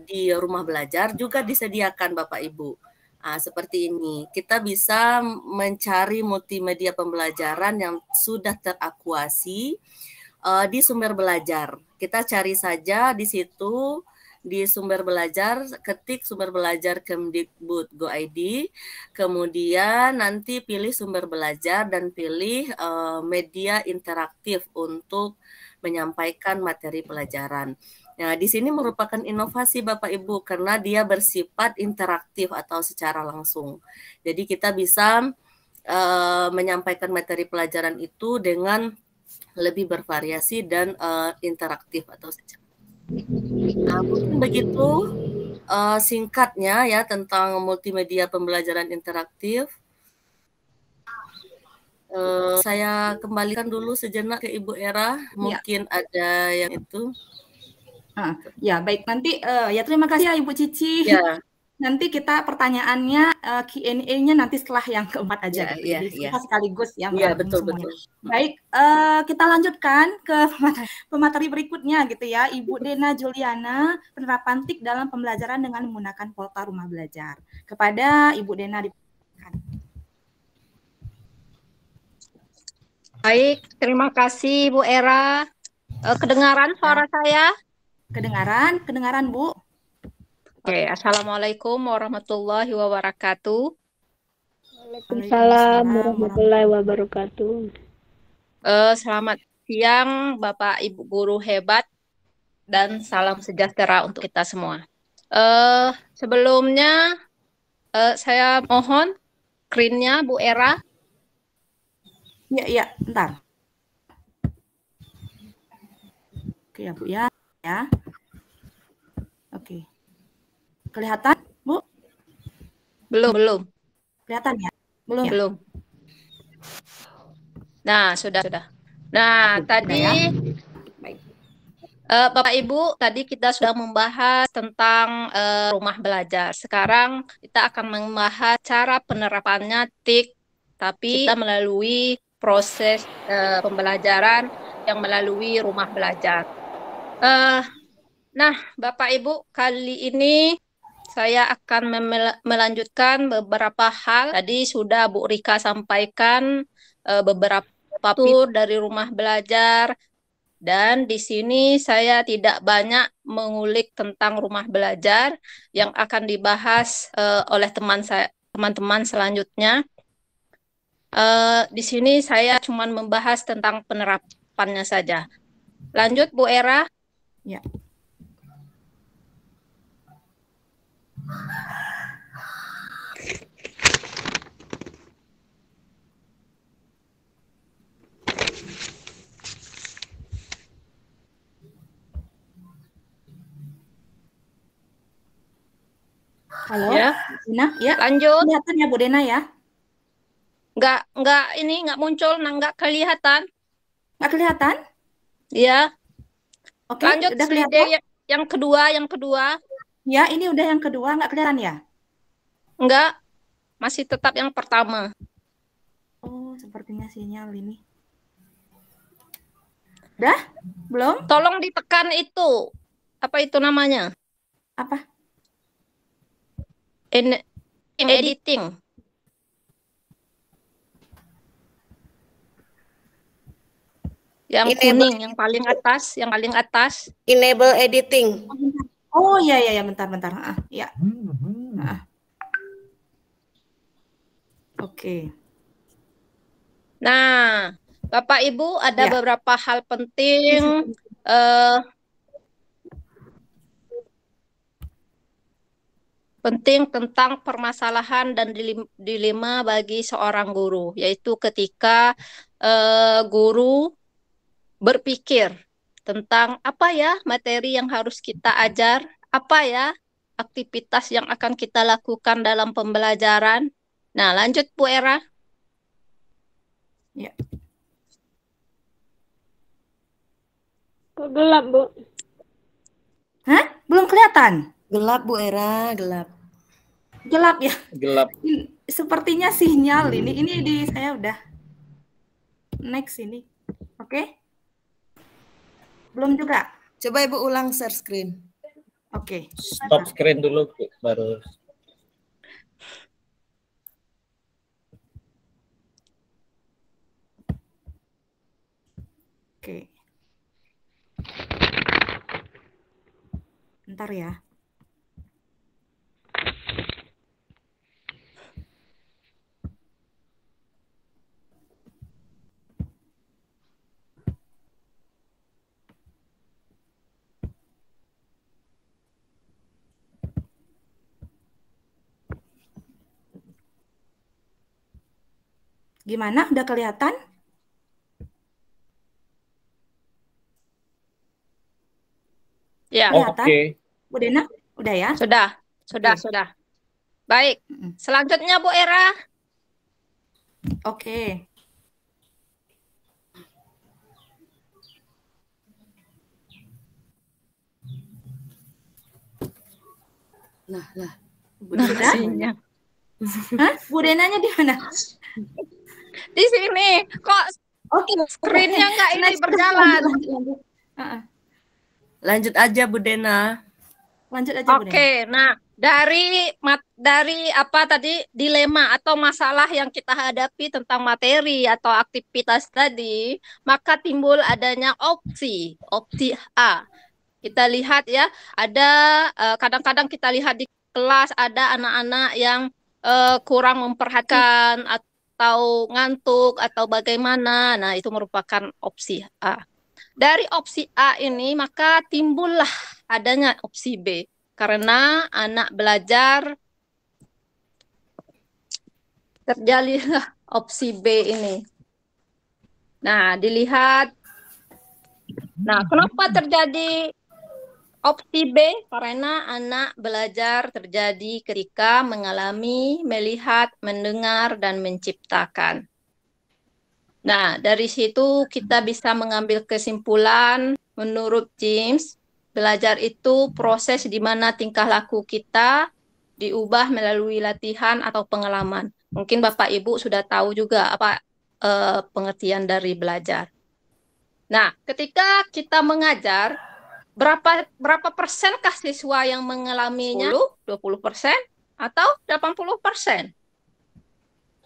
di rumah belajar juga disediakan Bapak Ibu. Seperti ini, kita bisa mencari multimedia pembelajaran yang sudah terakuasi di sumber belajar. Kita cari saja di situ, di sumber belajar, ketik sumber belajar Kemdikbud.go.id, kemudian nanti pilih sumber belajar dan pilih media interaktif untuk menyampaikan materi pelajaran. Nah, di sini merupakan inovasi Bapak Ibu karena dia bersifat interaktif atau secara langsung. Jadi kita bisa menyampaikan materi pelajaran itu dengan lebih bervariasi dan interaktif atau secara. Nah, mungkin begitu singkatnya ya tentang multimedia pembelajaran interaktif. Saya kembalikan dulu sejenak ke Ibu Era, mungkin ada yang itu. Ya baik, nanti ya terima kasih ya Ibu Cici. Ya. Nanti kita pertanyaannya Q&A-nya nanti setelah yang keempat aja gitu. Jadi kita sekaligus ya. Iya, betul. Baik, kita lanjutkan ke pemateri berikutnya gitu ya. Ibu Dena Juliana, penerapan TIK dalam pembelajaran dengan menggunakan Pota Rumah Belajar. Kepada Ibu Dena dipersilakan. Baik, terima kasih Bu Era. Kedengaran suara saya? Kedengaran Bu. Oke, Assalamualaikum warahmatullahi wabarakatuh. Waalaikumsalam warahmatullahi wabarakatuh. Selamat siang Bapak Ibu guru hebat dan salam sejahtera untuk kita semua. Sebelumnya saya mohon screen-nya Bu Era. Iya, bentar. Oke ya Bu ya. Oke. Kelihatan, Bu? Belum. Kelihatan ya? Belum. Nah, sudah. Nah, tadi Bapak Ibu, tadi kita sudah membahas tentang rumah belajar. Sekarang kita akan membahas cara penerapannya TIK, tapi kita melalui proses pembelajaran yang melalui rumah belajar. Nah, Bapak Ibu, kali ini saya akan melanjutkan beberapa hal. Tadi sudah Bu Rika sampaikan beberapa fitur dari rumah belajar. Dan di sini saya tidak banyak mengulik tentang rumah belajar yang akan dibahas oleh teman-teman selanjutnya. Di sini saya cuma membahas tentang penerapannya saja. Lanjut Bu Era. Ya. Halo, ya. Dena, ya. Lanjut. Kelihatan ya Bu Dena ya? Nggak muncul, nggak kelihatan. Nggak kelihatan? Ya. Oke, lanjut udah slide kelihatan? yang kedua. Ya, ini udah yang kedua, nggak kelihatan ya? Enggak, masih tetap yang pertama. Oh, sepertinya sinyal ini. Udah? Belum? Tolong ditekan itu. Apa itu namanya? Apa? Editing. Yang kuning, yang paling atas. Enable editing. Oh ya, bentar. Ya. Oke. Nah, Bapak Ibu ada beberapa hal penting tentang permasalahan dan dilema bagi seorang guru, yaitu ketika guru berpikir tentang apa ya materi yang harus kita ajar, apa ya aktivitas yang akan kita lakukan dalam pembelajaran. Nah, lanjut Bu Era. Ya. Kok gelap, Bu? Hah? Belum kelihatan? Gelap Bu Era, gelap. Gelap ya? Gelap. Sepertinya sinyal ini di saya udah. next ini. Oke? Belum juga? Coba Ibu ulang share screen. Oke. Stop screen dulu Bu, baru. Oke. Bentar ya. Gimana? Udah kelihatan? Ya. Kelihatan? Oke. Bu Dena? Udah ya? Sudah. Baik. Selanjutnya Bu Era. Oke. Lah. Sudah? Hah? Bu Denanya di mana? Di sini. Kok screen-nya nggak ini berjalan? Lanjut aja Bu Dena. Lanjut aja Bu Dena. Oke, nah dari apa tadi dilema atau masalah yang kita hadapi tentang materi atau aktivitas tadi, maka timbul adanya opsi A. Kita lihat ya, ada kadang-kadang kita lihat di kelas ada anak-anak yang kurang memperhatikan atau ngantuk atau bagaimana. Nah, itu merupakan opsi A. Dari opsi A ini maka timbullah adanya opsi B. Karena anak belajar terjadilah opsi B ini. Nah, dilihat. Nah, kenapa terjadi opsi B? Karena anak belajar terjadi ketika mengalami, melihat, mendengar, dan menciptakan. Nah, dari situ kita bisa mengambil kesimpulan menurut James, belajar itu proses di mana tingkah laku kita diubah melalui latihan atau pengalaman. Mungkin Bapak Ibu sudah tahu juga apa pengertian dari belajar. Nah, ketika kita mengajar, berapa persenkah siswa yang mengalaminya? 20% atau 80%?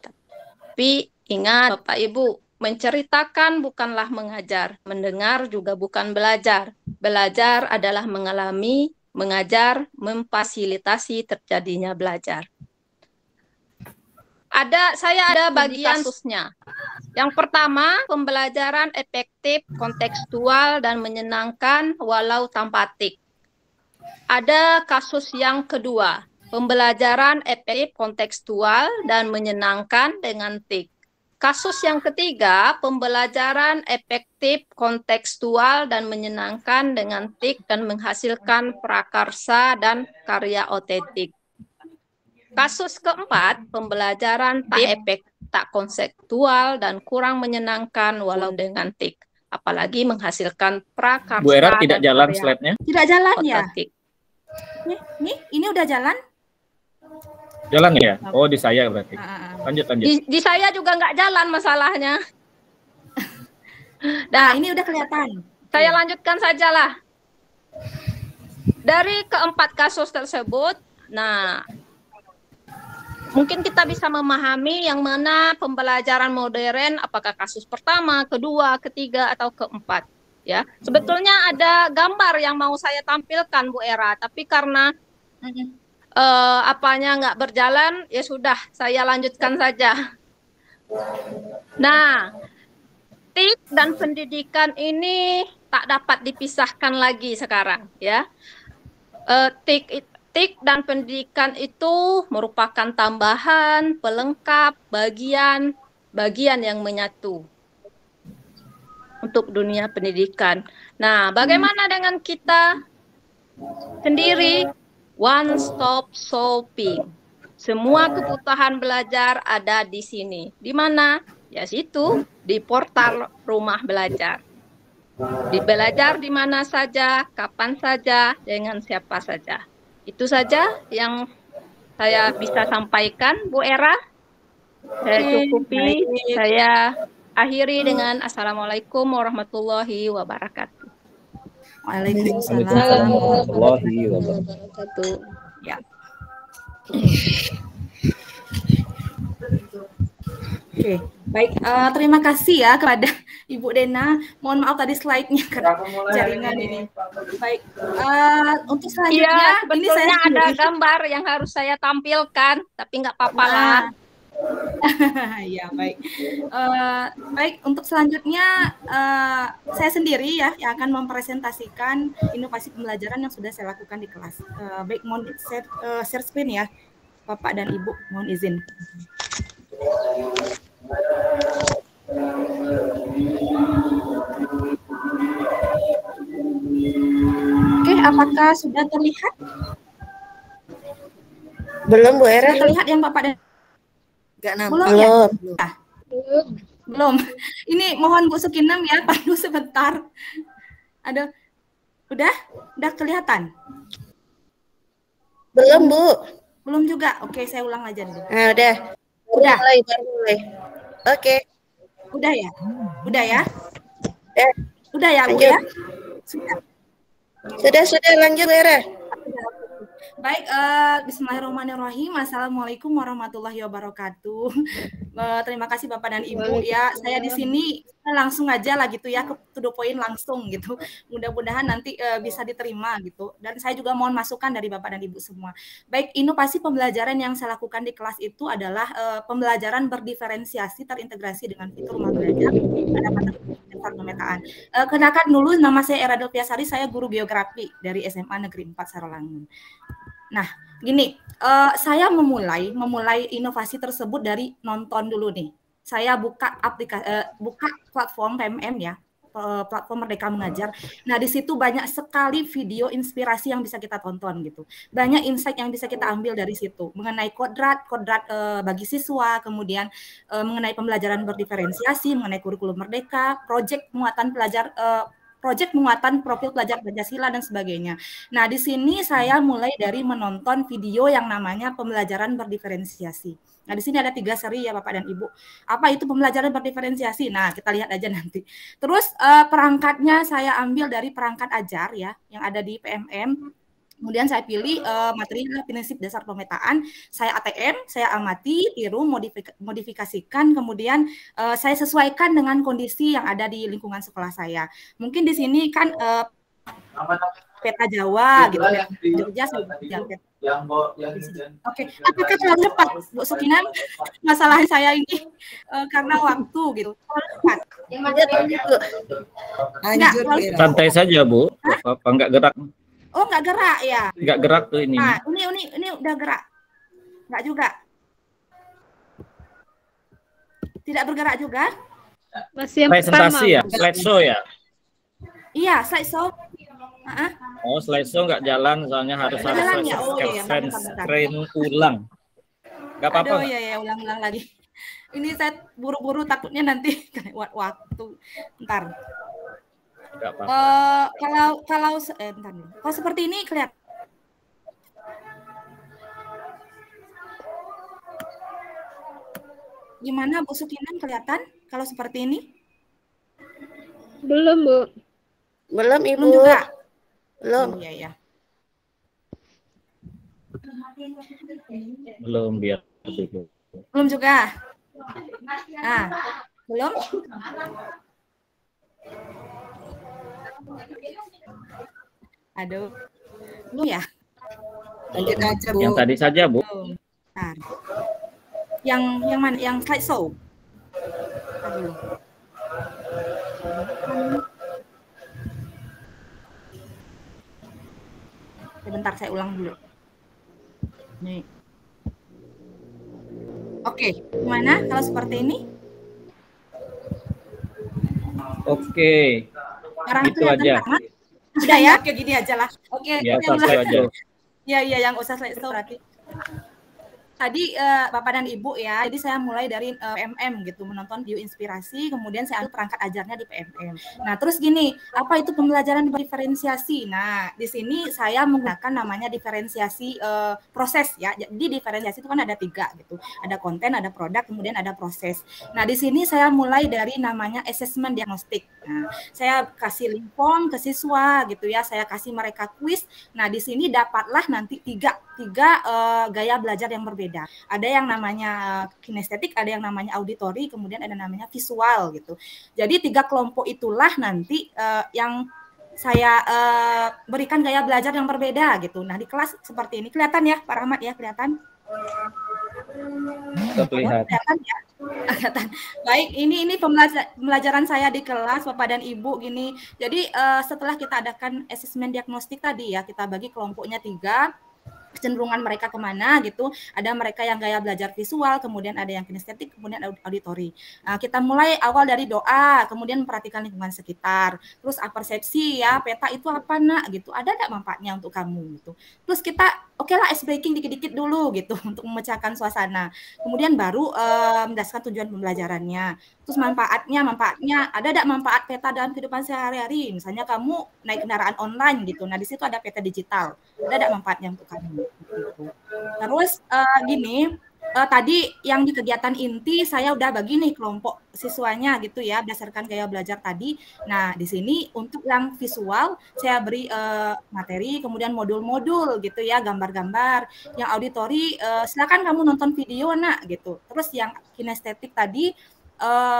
Tapi ingat Bapak Ibu, menceritakan bukanlah mengajar, mendengar juga bukan belajar. Belajar adalah mengalami, mengajar, memfasilitasi terjadinya belajar. Saya ada bagian kasusnya. Yang pertama, pembelajaran efektif, kontekstual, dan menyenangkan walau tanpa tik. Ada kasus yang kedua, pembelajaran efektif, kontekstual, dan menyenangkan dengan tik. Kasus yang ketiga, pembelajaran efektif, kontekstual, dan menyenangkan dengan tik dan menghasilkan prakarsa dan karya otentik. Kasus keempat, pembelajaran tak efektif, tak konseptual, dan kurang menyenangkan walau dengan tik. Apalagi menghasilkan prakarsa. Bu Era tidak dan jalan karya slide-nya? Tidak jalan ya? otentik. Ini udah jalan? Jalan ya? Oh, di saya berarti. Lanjut. Di saya juga nggak jalan masalahnya. Nah, ini udah kelihatan. Saya lanjutkan sajalah. Dari keempat kasus tersebut, nah, mungkin kita bisa memahami yang mana pembelajaran modern, apakah kasus pertama, kedua, ketiga, atau keempat. Ya, sebetulnya ada gambar yang mau saya tampilkan, Bu Era, tapi karena apanya nggak berjalan, ya sudah, saya lanjutkan saja. Nah, tik dan pendidikan ini tak dapat dipisahkan lagi sekarang, ya. Tik dan pendidikan itu merupakan tambahan, pelengkap, bagian yang menyatu untuk dunia pendidikan. Nah, bagaimana dengan kita sendiri? One stop shopping. Semua kebutuhan belajar ada di sini. Di mana? Ya situ, di portal Rumah Belajar. Di belajar di mana saja, kapan saja, dengan siapa saja. Itu saja yang saya bisa sampaikan, Bu Era. Saya cukupi. Saya akhiri dengan Assalamualaikum warahmatullahi wabarakatuh. Waalaikumsalam warahmatullahi wabarakatuh. Ya. Oke, baik. Terima kasih ya kepada Ibu Dena. Mohon maaf tadi slide-nya karena jaringan ini. Baik. Untuk selanjutnya, Iya, ini saya sebetulnya ada gambar yang harus saya tampilkan, tapi nggak apa-apa lah. Ya, baik. Baik, untuk selanjutnya saya sendiri ya yang akan mempresentasikan inovasi pembelajaran yang sudah saya lakukan di kelas. Baik, mohon share screen ya, Bapak dan Ibu, mohon izin. Oke, apakah sudah terlihat? Belum Bu Era. Terlihat yang Bapak dan Nggak belum nampak. ya? Belum. Ah, belum. Ini mohon Bu Sukinem ya, pandu sebentar. Ada, udah kelihatan? Belum Bu. Belum juga. Oke, saya ulang aja dulu. Nah, udah. Udah. Baru mulai. Oke. Udah ya? Udah ya? Eh, Udah ya, Bu lanjut. ya? Sudah lanjut Bu Era. Baik, bismillahirrahmanirrahim. Assalamualaikum warahmatullahi wabarakatuh. Terima kasih Bapak dan Ibu ya. Saya di sini langsung aja lah gitu ya, ke to the point langsung gitu. Mudah-mudahan nanti bisa diterima gitu. Dan saya juga mohon masukan dari Bapak dan Ibu semua. Baik, inovasi pembelajaran yang saya lakukan di kelas itu adalah pembelajaran berdiferensiasi terintegrasi dengan fitur rumah belajar pada materi pemetaan. Kenalkan dulu, nama saya Era Delpiasari, saya guru geografi dari SMA Negeri 4 Sarolangun. Nah, gini, saya memulai inovasi tersebut dari nonton dulu nih. Saya buka buka platform PMM ya, platform Merdeka Mengajar. Nah, di situ banyak sekali video inspirasi yang bisa kita tonton gitu. Banyak insight yang bisa kita ambil dari situ mengenai kodrat bagi siswa, kemudian mengenai pembelajaran berdiferensiasi, mengenai kurikulum merdeka, proyek penguatan profil pelajar Pancasila dan sebagainya. Nah, di sini saya mulai dari menonton video yang namanya pembelajaran berdiferensiasi. Nah, di sini ada 3 seri ya Bapak dan Ibu. Apa itu pembelajaran berdiferensiasi? Nah, kita lihat aja nanti. Terus perangkatnya saya ambil dari perangkat ajar ya, yang ada di PMM. Kemudian saya pilih materi prinsip dasar pemetaan, saya ATM, saya amati, tiru, modifikasikan, kemudian saya sesuaikan dengan kondisi yang ada di lingkungan sekolah saya. Mungkin di sini kan peta Jawa gitu, Jogja Oke, apakah terlalu cepat, Bu Sukinan? Masalah saya ini karena waktu gitu. Terlalu cepat. Santai saja Bu, apa enggak gerak? Oh, nggak gerak ya? Nggak gerak tuh ini. Nah, ini udah gerak. Nggak juga. Tidak bergerak juga? Masih yang presentasi pertama. ya, slideshow ya? Iya, slideshow. Oh, slideshow nggak jalan, soalnya harus jalan ya? Oh, iya, screen ulang. Nggak apa-apa. Aduh, ya, ulang-ulang lagi. Ini saya buru-buru takutnya nanti lewat waktu. Ntar. Kalau seperti ini kelihatan. Gimana Bu Sukinan, kelihatan kalau seperti ini? Belum Bu. Belum Ibu. Belum juga. Belum. Oh, iya. Belum biar dulu. Belum juga. Nah, belum. Aduh, belum ya? Lanjut aja Bu. Yang tadi saja Bu. Bentar. Yang mana? Yang slideshow. Aduh. Sebentar, saya ulang dulu. Nih. Oke, gimana kalau seperti ini? Oke. Sekarang Itu aja. Udah ya, oke gini aja lah. Oke, Ya, saya satu aja. Ya, yang usah slideshow berarti. tadi Bapak dan Ibu ya, jadi saya mulai dari PMM gitu, menonton video inspirasi, kemudian saya ambil perangkat ajarnya di PMM. Nah, terus gini, apa itu pembelajaran diferensiasi? Nah, di sini saya menggunakan namanya diferensiasi proses ya. Jadi diferensiasi itu kan ada 3 gitu. Ada konten, ada produk, kemudian ada proses. Nah, di sini saya mulai dari namanya assessment diagnostik. Nah, saya kasih link form ke siswa gitu ya, saya kasih mereka kuis. Nah, di sini dapatlah nanti tiga gaya belajar yang berbeda. Ada yang namanya kinestetik, ada yang namanya auditori, kemudian ada namanya visual gitu. Jadi 3 kelompok itulah nanti yang saya berikan gaya belajar yang berbeda gitu. Nah, di kelas seperti ini kelihatan ya Pak Rahmat ya, kelihatan? Terlihat. Kelihatan ya? Kelihatan. Baik, ini pembelajaran saya di kelas Bapak dan Ibu gini. Jadi setelah kita adakan asesmen diagnostik tadi ya, kita bagi kelompoknya 3. Kecenderungan mereka kemana gitu, ada mereka yang gaya belajar visual, kemudian ada yang kinestetik, kemudian auditori. Kita mulai awal dari doa, kemudian memperhatikan lingkungan sekitar, terus persepsi ya, peta itu apa nak gitu, ada nggak manfaatnya untuk kamu gitu. Terus kita oke lah ice breaking dikit-dikit dulu gitu untuk memecahkan suasana, kemudian baru mendasarkan tujuan pembelajarannya. Terus manfaatnya ada nggak manfaat peta dalam kehidupan sehari-hari, misalnya kamu naik kendaraan online gitu, nah di situ ada peta digital, ada nggak manfaatnya untuk kamu gitu. Terus gini, tadi yang di kegiatan inti saya udah bagi nih kelompok siswanya gitu ya berdasarkan gaya belajar tadi. Nah, di sini untuk yang visual saya beri materi, kemudian modul-modul gitu ya, gambar-gambar. Yang auditori silakan kamu nonton video nak gitu. Terus yang kinestetik tadi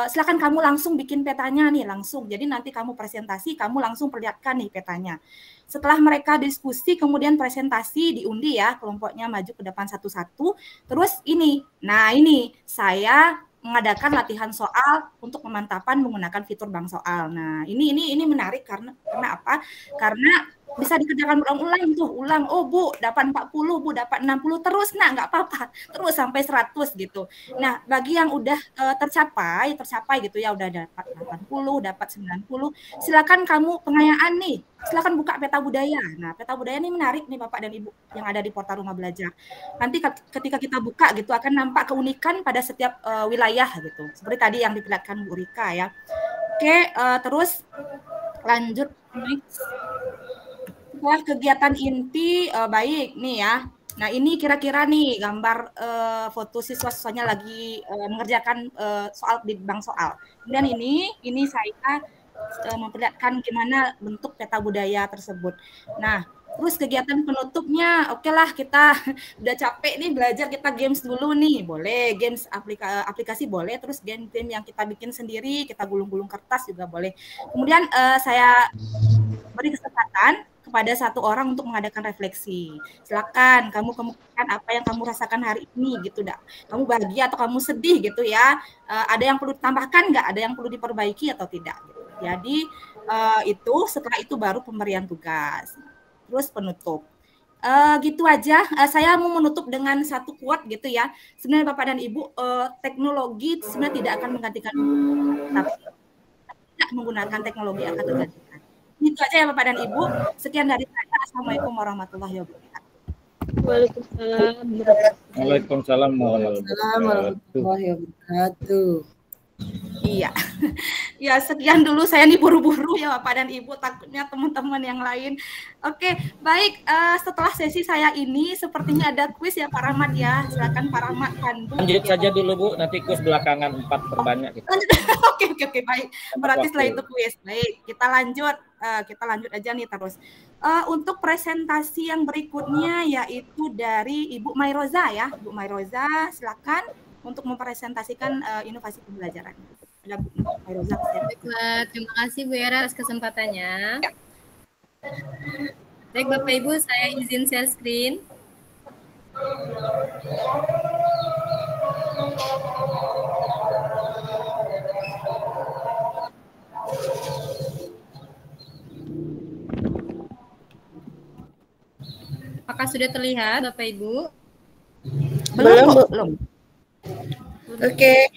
silakan kamu langsung bikin petanya nih langsung. Jadi nanti kamu presentasi, kamu langsung perlihatkan nih petanya. Setelah mereka diskusi, kemudian presentasi diundi ya, kelompoknya maju ke depan satu-satu. Terus ini, nah ini saya mengadakan latihan soal untuk pemantapan menggunakan fitur bank soal. Nah ini menarik karena apa? Karena bisa dikerjakan berulang-ulang tuh, ulang. Oh Bu, dapat 40, Bu dapat 60 terus, nah nggak apa-apa, terus sampai 100 gitu. Nah bagi yang udah tercapai gitu ya, udah dapat 80, dapat 90, silakan kamu pengayaan nih, silakan buka peta budaya. Nah peta budaya ini menarik nih Bapak dan Ibu yang ada di portal Rumah Belajar. Nanti ketika kita buka gitu akan nampak keunikan pada setiap wilayah gitu. Seperti tadi yang diperlihatkan Bu Rika ya. Oke, terus lanjut next. Setelah kegiatan inti baik nih ya. Nah ini kira-kira nih gambar foto siswa-siswanya lagi mengerjakan soal di bank soal. Kemudian ini saya memperlihatkan gimana bentuk peta budaya tersebut. Nah terus kegiatan penutupnya, oke lah kita udah capek nih belajar, kita games dulu nih, boleh games aplikasi boleh, terus game-game yang kita bikin sendiri, kita gulung-gulung kertas juga boleh. Kemudian saya beri kesempatan kepada satu orang untuk mengadakan refleksi. Silakan kamu kemukakan apa yang kamu rasakan hari ini gitu, dah. Kamu bahagia atau kamu sedih gitu ya. Ada yang perlu ditambahkan nggak? Ada yang perlu diperbaiki atau tidak? Gitu. Jadi setelah itu baru pemberian tugas. Terus penutup. Gitu aja. Saya mau menutup dengan satu quote gitu ya. Sebenarnya Bapak dan Ibu, teknologi sebenarnya tidak akan menggantikan tapi tidak menggunakan teknologi akan tergantikan. Itu aja ya Bapak dan Ibu. Sekian dari saya. Assalamualaikum warahmatullahi wabarakatuh. Waalaikumsalam warahmatullahi wabarakatuh. Iya. Ya sekian dulu, saya nih buru-buru ya Bapak dan Ibu, takutnya teman-teman yang lain. Oke, baik. Setelah sesi saya ini sepertinya ada kuis ya Pak Rahmat ya. Silakan Pak Rahmat pandu. Lanjut saja dulu Bu, nanti kuis belakangan 4 terbanyak gitu. Oke, baik. Berarti setelah itu kuis. Baik, kita lanjut aja nih terus. Untuk presentasi yang berikutnya yaitu dari Ibu Mairoza ya. Ibu Mairoza, silakan untuk mempresentasikan inovasi pembelajaran. Ada Bu Mairoza. Terima kasih Bu Era atas kesempatannya. Baik Bapak Ibu, saya izin share screen. Apakah sudah terlihat Bapak Ibu? Belum. Oke,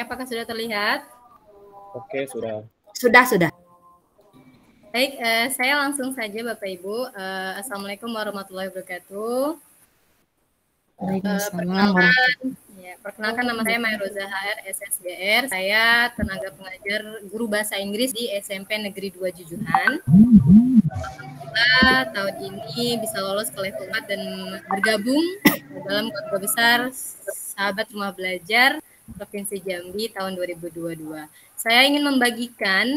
apakah sudah terlihat? Oke, sudah. Sudah. Baik, saya langsung saja Bapak Ibu. Assalamualaikum warahmatullahi wabarakatuh. Perkenalkan nama saya Mayroza HR SSGR. Saya tenaga pengajar guru bahasa Inggris di SMP Negeri 2 Jujuhan. Alhamdulillah tahun ini bisa lolos ke level 4 dan bergabung dalam keluarga besar Sahabat Rumah Belajar Provinsi Jambi tahun 2022. Saya ingin membagikan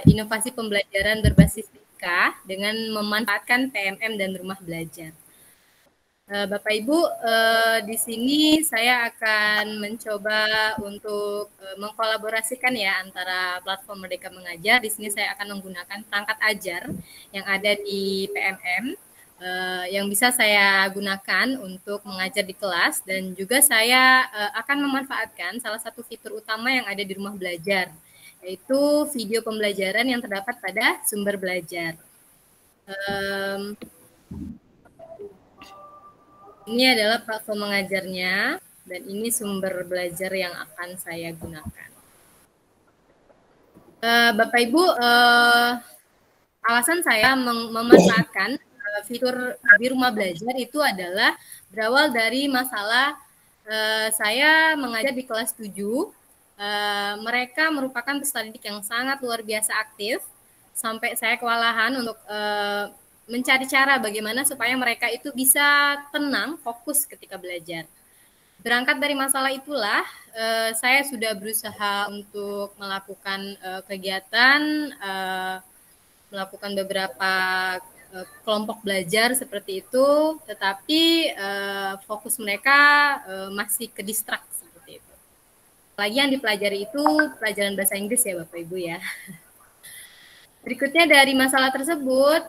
inovasi pembelajaran berbasis TIK dengan memanfaatkan PMM dan rumah belajar. Bapak Ibu, di sini saya akan mencoba untuk mengkolaborasikan ya antara platform Merdeka Mengajar. Di sini saya akan menggunakan perangkat ajar yang ada di PMM yang bisa saya gunakan untuk mengajar di kelas, dan juga saya akan memanfaatkan salah satu fitur utama yang ada di rumah belajar, yaitu video pembelajaran yang terdapat pada sumber belajar. Ini adalah platform mengajarnya, dan ini sumber belajar yang akan saya gunakan. Bapak Ibu, alasan saya memanfaatkan fitur di rumah belajar itu adalah berawal dari masalah saya mengajar di kelas 7. Mereka merupakan peserta didik yang sangat luar biasa aktif, sampai saya kewalahan untuk mencari cara bagaimana supaya mereka itu bisa tenang, fokus ketika belajar. Berangkat dari masalah itulah, saya sudah berusaha untuk melakukan kegiatan, melakukan beberapa kelompok belajar seperti itu, tetapi fokus mereka masih ke distrak seperti itu. Lagi yang dipelajari itu pelajaran bahasa Inggris ya Bapak Ibu ya. Berikutnya dari masalah tersebut,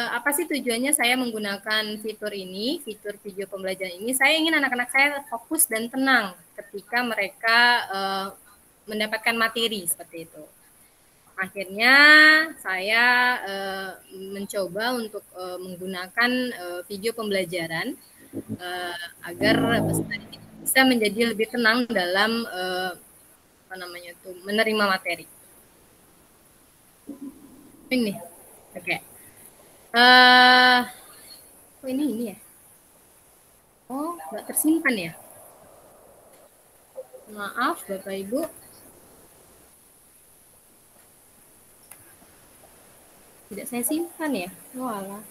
apa sih tujuannya saya menggunakan fitur ini, fitur video pembelajaran ini? Saya ingin anak-anak saya fokus dan tenang ketika mereka mendapatkan materi seperti itu. Akhirnya saya mencoba untuk menggunakan video pembelajaran agar peserta didik bisa menjadi lebih tenang dalam menerima materi. Ini, oke. Oh ini ya. Oh, nggak tersimpan ya. Maaf Bapak Ibu. Tidak saya simpan ya. Walah.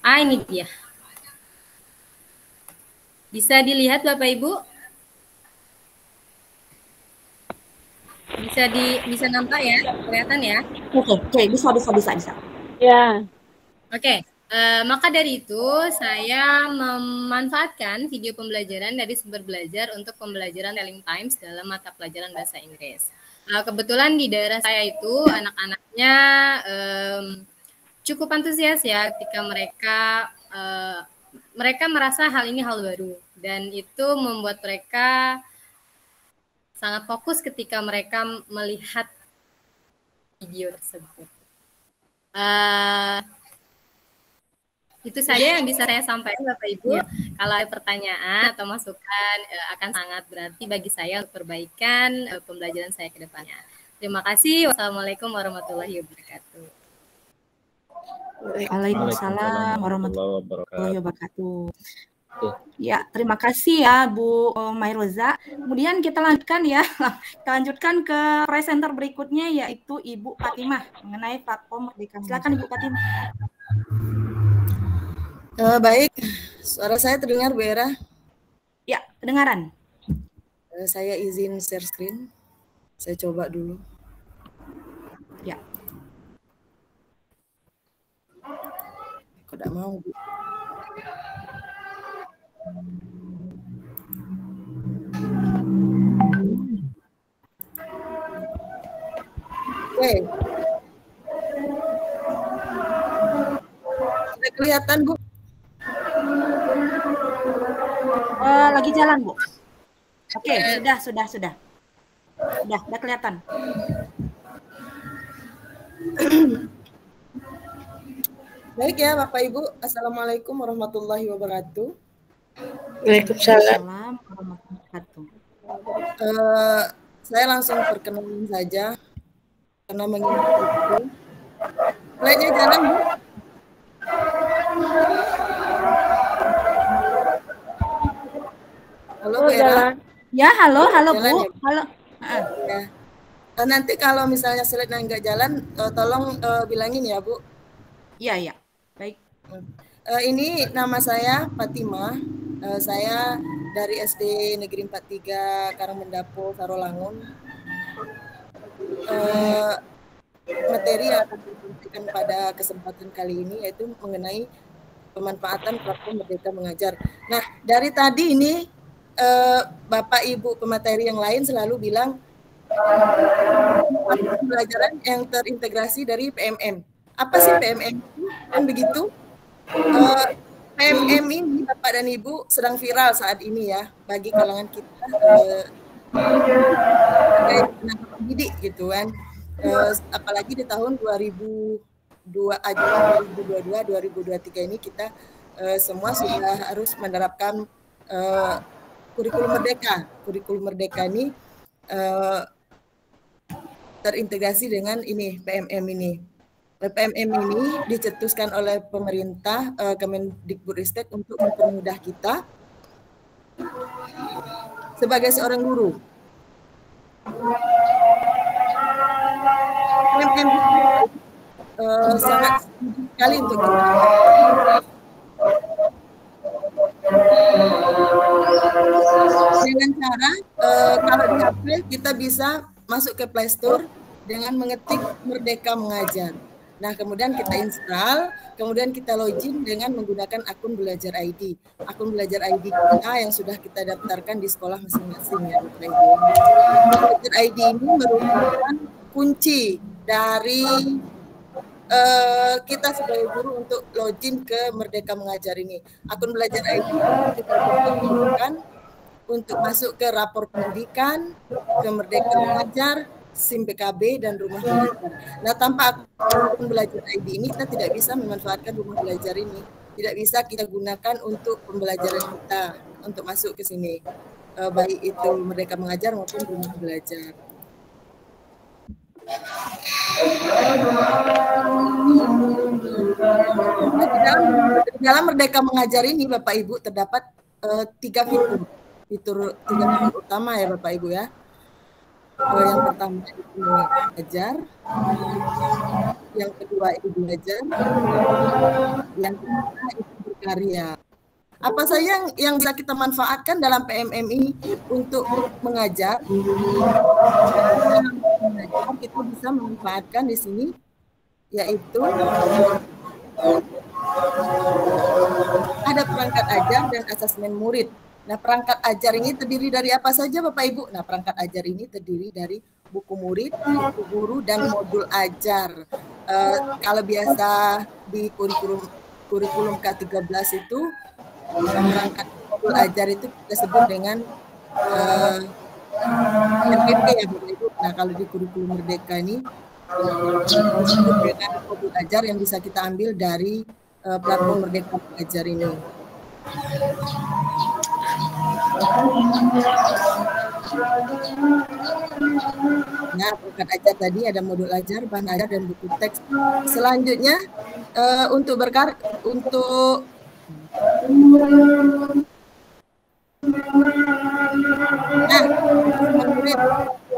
Ini dia. Bisa dilihat Bapak Ibu? Bisa nampak ya, kelihatan ya? Oke, bisa. Ya. Oke, maka dari itu saya memanfaatkan video pembelajaran dari sumber belajar untuk pembelajaran telling times dalam mata pelajaran bahasa Inggris. Kebetulan di daerah saya itu anak-anaknya cukup antusias ya ketika mereka merasa hal ini hal baru, dan itu membuat mereka sangat fokus ketika mereka melihat video tersebut. Itu saja yang bisa saya sampaikan Bapak Ibu. Kalau ada pertanyaan atau masukan akan sangat berarti bagi saya untuk perbaikan pembelajaran saya ke depannya. Terima kasih. Wassalamualaikum warahmatullahi wabarakatuh. Waalaikumsalam warahmatullahi wabarakatuh. Ya, terima kasih ya Bu Mayroza. Kemudian kita lanjutkan ya. Kita lanjutkan ke presenter berikutnya, yaitu Ibu Fatimah mengenai platform Merdeka. Silakan Ibu Fatimah. Baik, suara saya terdengar Bu Era? Ya, kedengaran. Saya izin share screen. Saya coba dulu. Ya. Kok tidak mau, Bu? Oke. Sudah kelihatan, Bu? Lagi jalan, Bu. Oke, sudah. Sudah kelihatan. Baik ya, Bapak Ibu. Assalamualaikum warahmatullahi wabarakatuh. Waalaikumsalam warahmatullahi wabarakatuh. Saya langsung perkenalan saja karena mengingat itu. Slide-nya jalan, Bu. Halo Bu Era. Ya, halo Bu. Jalan ya? Halo. Ya. Nanti kalau misalnya slide-nya nggak jalan, tolong bilangin ya Bu. Iya. Baik. Ini nama saya Fatima. Saya dari SD Negeri 43 Karangmendapo, Sarolangun. Materi yang akan diberikan pada kesempatan kali ini yaitu mengenai pemanfaatan platform Merdeka Mengajar. Nah, dari tadi ini Bapak Ibu pemateri yang lain selalu bilang pembelajaran yang terintegrasi dari PMM. Apa sih PMM? Kan begitu. PMM ini Bapak dan Ibu sedang viral saat ini ya bagi kalangan kita sebagai tenaga pendidik gitu kan. Apalagi di tahun 2022-2023 ini kita semua sudah harus menerapkan kurikulum merdeka. Kurikulum merdeka ini terintegrasi dengan ini PMM ini. PMM ini dicetuskan oleh pemerintah Kemendikbudristek untuk mempermudah kita sebagai seorang guru. PMM sangat sekali untuk kita. Dengan cara kalau di HP kita bisa masuk ke Play Store dengan mengetik Merdeka Mengajar. Nah, kemudian kita install, kemudian kita login dengan menggunakan akun Belajar ID. Akun Belajar ID kita yang sudah kita daftarkan di sekolah masing-masing ya, Bapak Ibu. Belajar ID ini merupakan kunci dari kita sebagai guru untuk login ke Merdeka Mengajar ini. Akun Belajar ID kita bisa gunakan untuk masuk ke rapor pendidikan, ke Merdeka Mengajar, SIM PKB, dan rumah belajar. Nah, tanpa akun Belajar ID ini kita tidak bisa memanfaatkan rumah belajar ini. Tidak bisa kita gunakan untuk pembelajaran kita untuk masuk ke sini. Baik itu Merdeka Mengajar maupun rumah belajar. Dalam Merdeka Mengajar ini Bapak Ibu terdapat tiga fitur utama ya Bapak Ibu ya. Yang pertama itu mengajar, yang kedua itu belajar, yang ketiga itu berkarya. Apa saja yang bisa kita manfaatkan dalam PMM ini untuk mengajar? Kita bisa memanfaatkan di sini, yaitu ada perangkat ajar dan asesmen murid. Nah, perangkat ajar ini terdiri dari apa saja Bapak Ibu? Nah, perangkat ajar ini terdiri dari buku murid, buku guru, dan modul ajar. Kalau biasa di kurikulum K13 itu, perangkat modul ajar itu kita sebut dengan MPP ya Bapak Ibu. Nah, kalau di kurikulum Merdeka ini, disebut dengan modul ajar yang bisa kita ambil dari platform Merdeka Mengajar ini. Nah, perangkat ajar tadi ada modul ajar, bahan ajar, dan buku teks. Selanjutnya untuk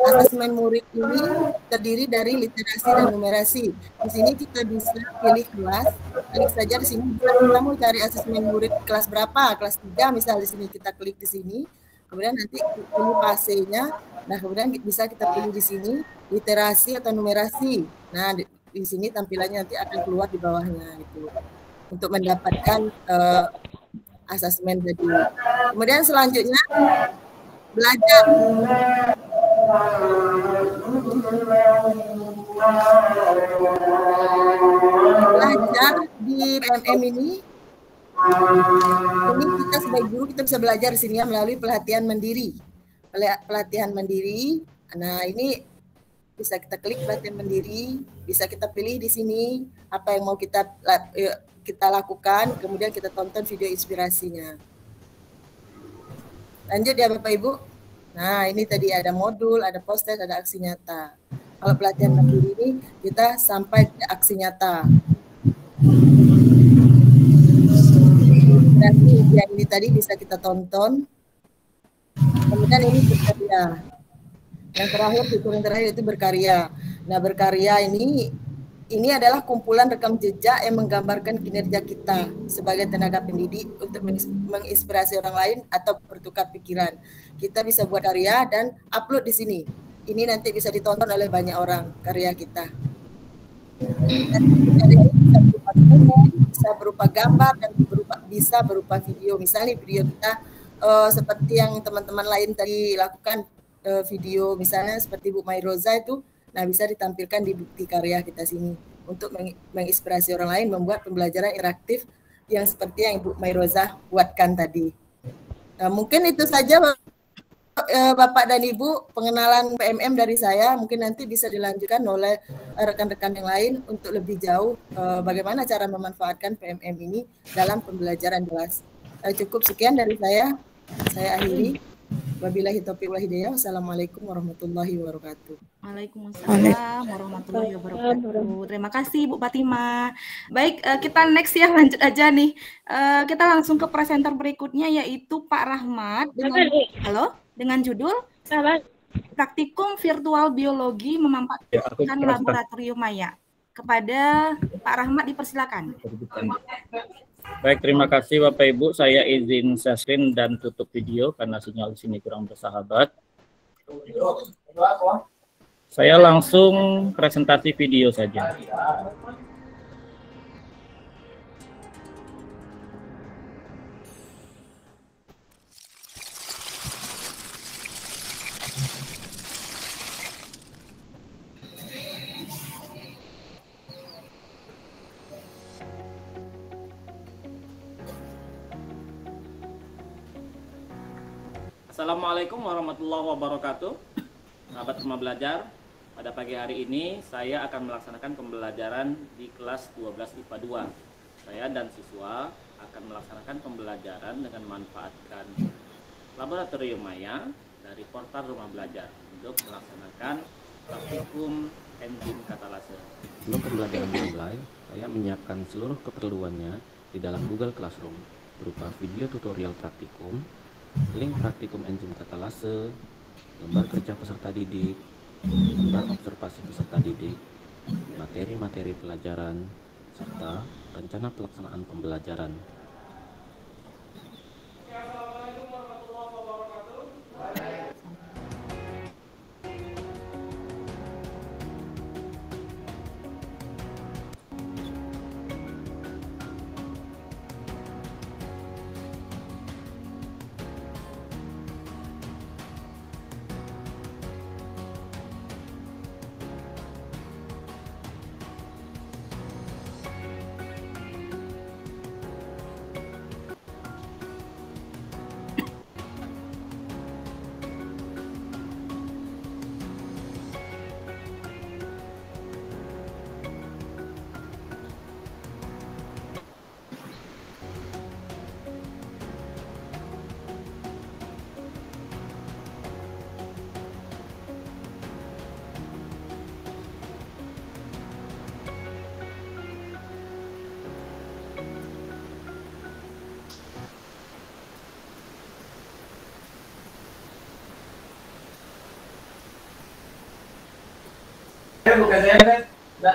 asesmen murid ini terdiri dari literasi dan numerasi. Di sini kita bisa pilih kelas. Klik saja di sini kita mau cari asesmen murid kelas berapa, kelas 3 misal di sini kita klik di sini. Kemudian nanti pilih pasenya. Nah, kemudian bisa kita pilih di sini literasi atau numerasi. Nah, di sini tampilannya nanti akan keluar di bawahnya gitu. Untuk mendapatkan asesmen tadi. Kemudian selanjutnya belajar. Belajar di PMM ini kita sebagai guru kita bisa belajar di sini ya melalui pelatihan mandiri. Pelatihan mandiri. Nah, ini bisa kita klik pelatihan mandiri, bisa kita pilih di sini apa yang mau kita lakukan, kemudian kita tonton video inspirasinya. Lanjut ya Bapak Ibu. Nah, ini tadi ada modul, ada post-test, ada aksi nyata. Kalau pelatihan mandiri ini kita sampai ke aksi nyata. Dan yang ini tadi bisa kita tonton. Kemudian ini berkarya. Yang terakhir, fitur yang terakhir itu berkarya. Nah, berkarya ini adalah kumpulan rekam jejak yang menggambarkan kinerja kita sebagai tenaga pendidik untuk menginspirasi orang lain atau bertukar pikiran. Kita bisa buat karya dan upload di sini. Ini nanti bisa ditonton oleh banyak orang karya kita. Dan karya ini bisa berupa dokumen, bisa berupa gambar, dan bisa berupa video. Misalnya video kita seperti yang teman-teman lain tadi lakukan, video misalnya seperti Bu Mairoza itu. Nah, bisa ditampilkan di bukti karya kita sini untuk menginspirasi orang lain membuat pembelajaran interaktif yang seperti yang Ibu Mairoza buatkan tadi. Nah, mungkin itu saja Bapak dan Ibu pengenalan PMM dari saya. Mungkin nanti bisa dilanjutkan oleh rekan-rekan yang lain untuk lebih jauh bagaimana cara memanfaatkan PMM ini dalam pembelajaran jelas. Cukup sekian dari saya akhiri. Wabillahi taufiq wal hidayah. Wassalamualaikum warahmatullahi wabarakatuh. Waalaikumsalam warahmatullahi wabarakatuh. Terima kasih Bu Fatima. Baik, kita next ya, lanjut aja nih. Kita langsung ke presenter berikutnya yaitu Pak Rahmat dengan judul Praktikum Virtual Biologi Memanfaatkan Laboratorium Maya. Kepada Pak Rahmat dipersilakan. Baik, terima kasih Bapak Ibu. Saya izin share screen dan tutup video karena sinyal di sini kurang bersahabat. Saya langsung presentasi video saja. Assalamualaikum warahmatullahi wabarakatuh. Sahabat Rumah Belajar, pada pagi hari ini saya akan melaksanakan pembelajaran di kelas 12 IPA 2. Saya dan siswa akan melaksanakan pembelajaran dengan memanfaatkan laboratorium Maya dari portal Rumah Belajar untuk melaksanakan praktikum enzim katalase. Sebelum pembelajaran dimulai, saya menyiapkan seluruh keperluannya di dalam Google Classroom berupa video tutorial praktikum, link praktikum enzim katalase, lembar kerja peserta didik, lembar observasi peserta didik, materi-materi pelajaran, serta rencana pelaksanaan pembelajaran.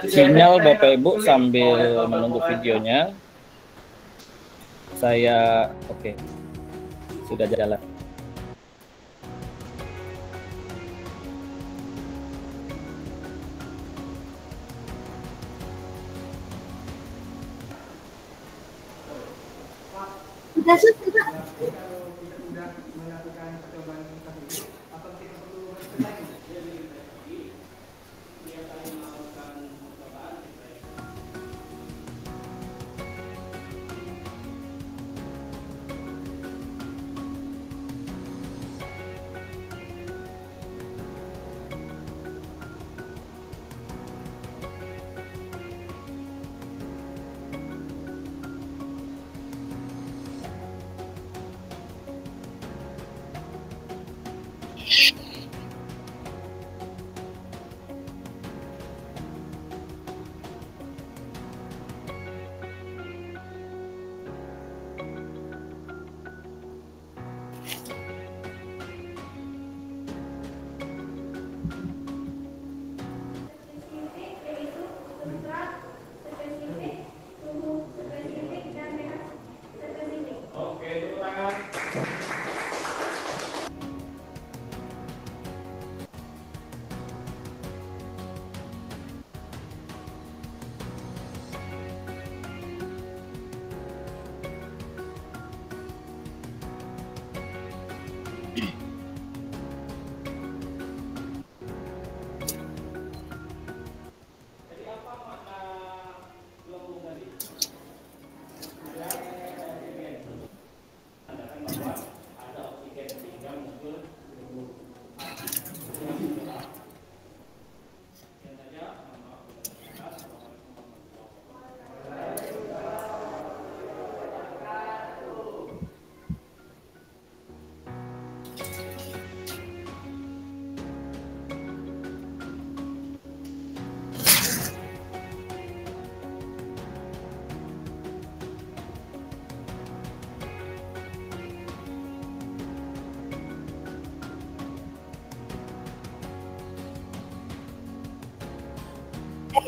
Sinyal Bapak Ibu sambil menunggu videonya. Saya oke. Sudah jalan.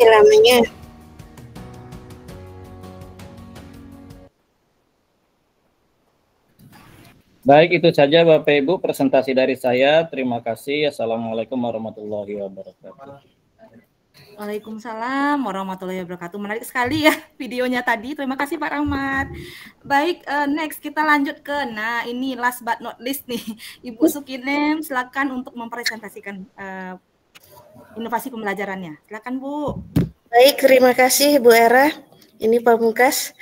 kasih lamanya. Baik, itu saja Bapak Ibu presentasi dari saya. Terima kasih. Assalamualaikum warahmatullahi wabarakatuh. Waalaikumsalam warahmatullahi wabarakatuh. Menarik sekali ya videonya tadi. Terima kasih Pak Rahmat. Baik, next kita lanjut ke, nah ini last but not least nih, Ibu Sukinem, silakan untuk mempresentasikan inovasi pembelajarannya. Silakan Bu. Baik, terima kasih Bu Era. Ini Pamungkas.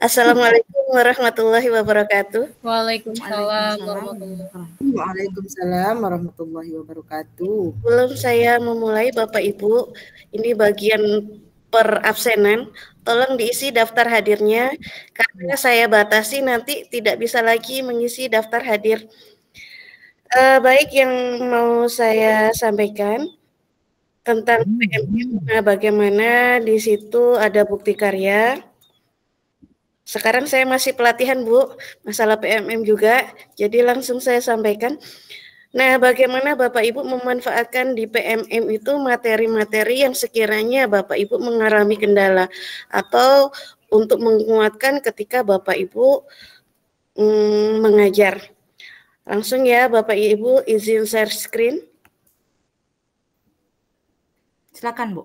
Assalamualaikum warahmatullahi wabarakatuh. Waalaikumsalam warahmatullahi wabarakatuh. Waalaikumsalam warahmatullahi wabarakatuh. Sebelum saya memulai Bapak Ibu, ini bagian perabsenan, tolong diisi daftar hadirnya karena saya batasi nanti tidak bisa lagi mengisi daftar hadir. Baik, yang mau saya sampaikan tentang PMM, nah bagaimana di situ ada bukti karya. Sekarang saya masih pelatihan Bu, masalah PMM juga, jadi langsung saya sampaikan. Nah, bagaimana Bapak Ibu memanfaatkan di PMM itu materi-materi yang sekiranya Bapak Ibu mengalami kendala atau untuk menguatkan ketika Bapak Ibu mengajar. Langsung ya Bapak Ibu izin share screen. Silakan Bu.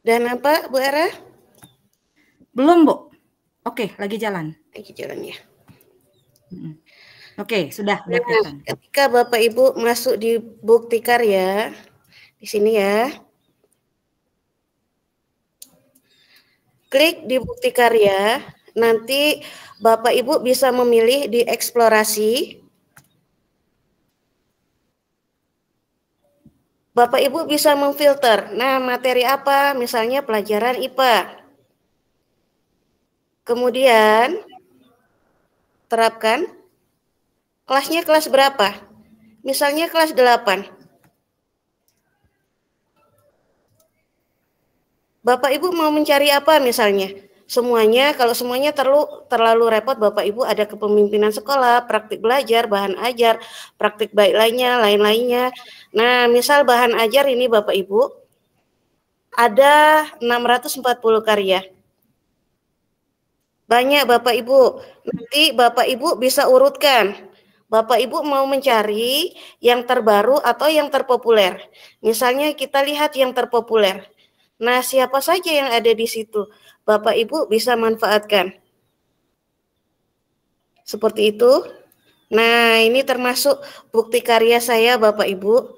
Dan apa Bu Era? Belum Bu. Oke, lagi jalan. Lagi jalan ya. Oke, sudah kelihatan. Ketika Bapak Ibu masuk di bukti karya, di sini ya. Klik di bukti karya, nanti Bapak Ibu bisa memilih di eksplorasi. Bapak Ibu bisa memfilter. Nah, materi apa? Misalnya pelajaran IPA. Kemudian terapkan. Kelasnya kelas berapa? Misalnya kelas 8. Bapak Ibu mau mencari apa misalnya? Semuanya, kalau semuanya terlalu repot, Bapak Ibu ada kepemimpinan sekolah, praktik belajar, bahan ajar, praktik baik lain-lainnya. Nah, misal bahan ajar ini Bapak Ibu, ada 640 karya. Banyak Bapak Ibu, nanti Bapak Ibu bisa urutkan. Bapak Ibu mau mencari yang terbaru atau yang terpopuler. Misalnya kita lihat yang terpopuler. Nah, siapa saja yang ada di situ? Bapak Ibu bisa manfaatkan. Seperti itu. Nah, ini termasuk bukti karya saya Bapak Ibu.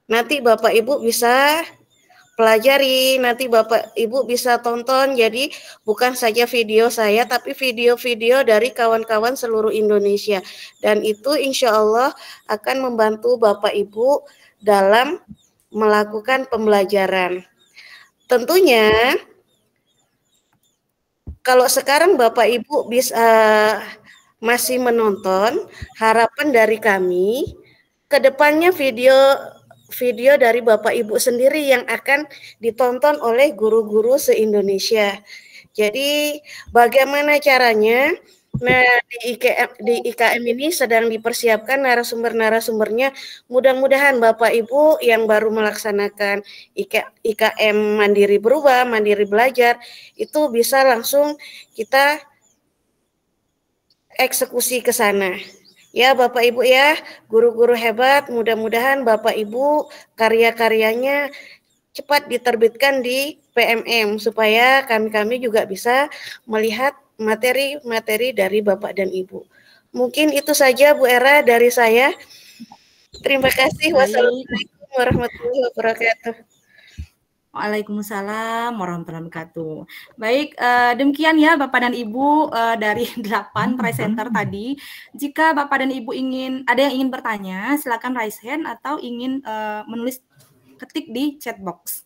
Nanti Bapak Ibu bisa pelajari, nanti Bapak Ibu bisa tonton. Jadi bukan saja video saya, tapi video-video dari kawan-kawan seluruh Indonesia. Dan itu insya Allah akan membantu Bapak Ibu dalam melakukan pembelajaran. Tentunya kalau sekarang Bapak Ibu bisa masih menonton, harapan dari kami ke depannya video dari Bapak Ibu sendiri yang akan ditonton oleh guru-guru se-Indonesia. Jadi bagaimana caranya? Nah, di IKM ini sedang dipersiapkan narasumber-narasumbernya. Mudah-mudahan Bapak Ibu yang baru melaksanakan IKM Mandiri Berubah, Mandiri Belajar, itu bisa langsung kita eksekusi ke sana. Ya Bapak Ibu ya, guru-guru hebat, mudah-mudahan Bapak Ibu karya-karyanya cepat diterbitkan di PMM supaya kami juga bisa melihat materi-materi dari Bapak dan Ibu. Mungkin itu saja Bu Era dari saya. Terima kasih. Wassalamualaikum warahmatullahi wabarakatuh. Waalaikumsalam warahmatullahi wabarakatuh. Baik, demikian ya Bapak dan Ibu dari 8 presenter tadi. Jika Bapak dan Ibu ada yang ingin bertanya, silakan raise hand atau ingin menulis ketik di chat box.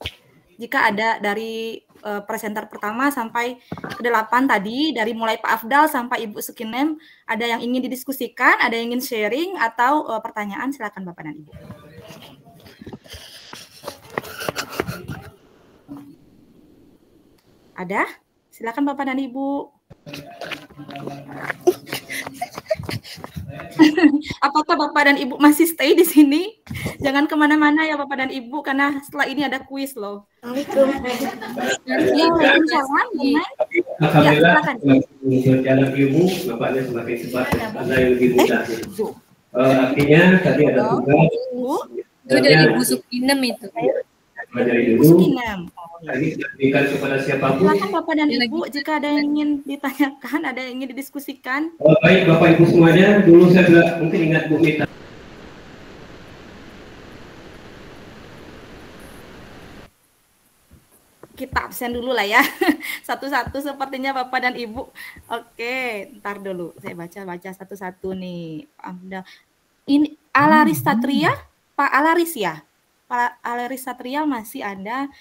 Jika ada dari presenter pertama sampai ke-8 tadi, dari mulai Pak Afdal sampai Ibu Sukinem, ada yang ingin didiskusikan, ada yang ingin sharing atau pertanyaan, silakan Bapak dan Ibu. Ada? Silakan Bapak dan Ibu. Apakah Bapak dan Ibu masih stay di sini? Jangan kemana-mana ya Bapak dan Ibu, karena setelah ini ada kuis loh. Alhamdulillah, jalan Ibu, Bapaknya semakin cepat, Anda yang lebih mudah. Artinya tadi ada tugas. Itu dari Ibu Sukinem itu. Dari Ibu Sukinem. Tadi diberikan kepada siapapun. Silakan Bapak dan Ibu, jika ada yang ingin ditanyakan, ada yang ingin didiskusikan. Baik Bapak Ibu semuanya, dulu saya juga mungkin ingat Bu Mita. Kita absen dulu lah ya. Satu-satu sepertinya Bapak dan Ibu. Oke, ntar dulu. Saya baca satu-satu nih. Ini Alaris Satria, Pak Alaris ya? Pak Alaris Satria masih ada.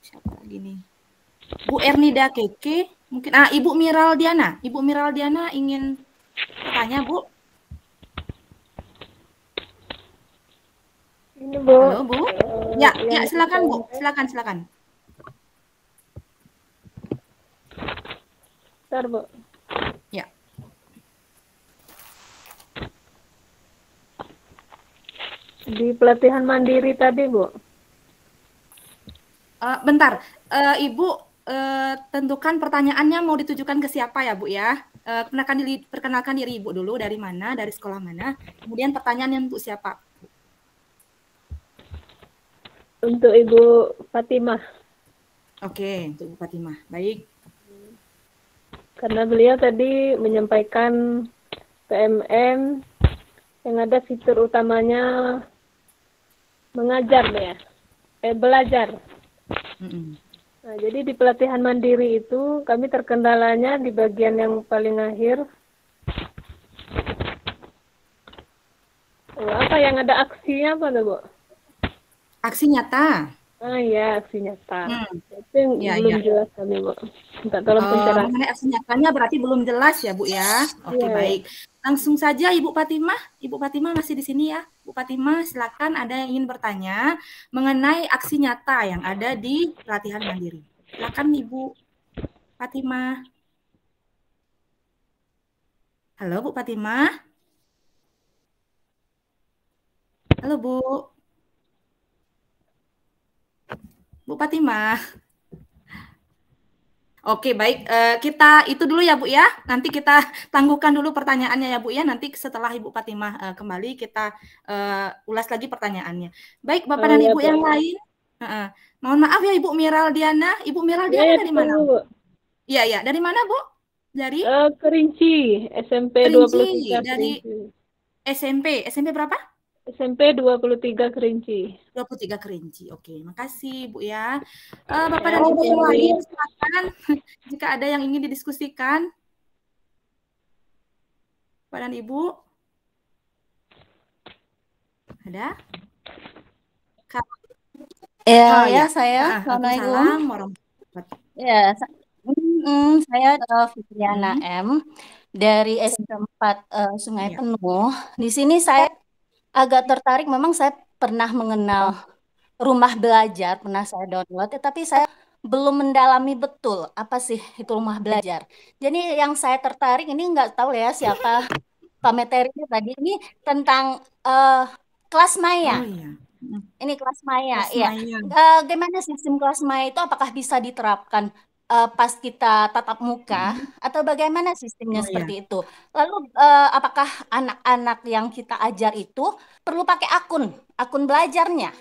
Siapa lagi nih? Bu Ernida Keke, mungkin Ibu Miral Diana. Ibu Miral Diana ingin bertanya, Bu. Ini Bu. Halo, Bu. Ya, silakan Bu. Silakan. Bentar, Bu. Ya. Di pelatihan mandiri tadi, Bu. Bentar, Ibu tentukan pertanyaannya mau ditujukan ke siapa ya Bu ya? Perkenalkan diri Ibu dulu, dari mana, dari sekolah mana, kemudian pertanyaannya untuk siapa? Untuk Ibu Fatimah. Oke, untuk Ibu Fatimah, baik. Karena beliau tadi menyampaikan PMM yang ada fitur utamanya mengajar ya, belajar. Nah, jadi di pelatihan mandiri itu kami terkendalanya di bagian yang paling akhir. Apa yang ada aksinya apa tuh, Bu? Aksi nyata. Iya, aksi nyata. Itu yang belum jelas kami, Bu. Minta tolong pencerahan. Mengenai aksi nyatanya berarti belum jelas ya, Bu ya. Oke, baik. Langsung saja Ibu Fatimah. Ibu Fatimah masih di sini ya. Bu Fatimah, silakan, ada yang ingin bertanya mengenai aksi nyata yang ada di pelatihan mandiri. Silakan Ibu Fatimah. Halo Bu Fatimah. Halo Bu. Bu Fatimah. Oke, baik. Kita itu dulu ya, Bu ya. Nanti kita tangguhkan dulu pertanyaannya ya, Bu ya. Nanti setelah Ibu Fatimah kembali, kita ulas lagi pertanyaannya. Baik, Bapak dan Ibu yang lain. Mohon maaf ya, Ibu Miral Diana. Ibu Miral Diana dari mana? Iya. Dari mana, Bu? Dari? Kerinci, SMP Kerinci. 23. Dari SMP. SMP berapa? SMP 23 Kerinci. 23 Kerinci. Oke, makasih Bu ya. Bapak dan Ibu yang lain silakan jika ada yang ingin didiskusikan. Bapak dan Ibu. Ada? Saya. Assalamualaikum. Ya, saya Fitriana M dari SMP 4 Sungai Penuh. Di sini saya agak tertarik, memang saya pernah mengenal rumah belajar, pernah saya download, tetapi saya belum mendalami betul apa sih itu rumah belajar. Jadi yang saya tertarik ini nggak tahu ya siapa Pak materinya tadi, ini tentang kelas maya. Ini kelas maya, ya. Gimana sistem kelas maya itu, apakah bisa diterapkan pas kita tatap muka atau bagaimana sistemnya seperti itu? Lalu apakah anak-anak yang kita ajar itu perlu pakai akun belajarnya?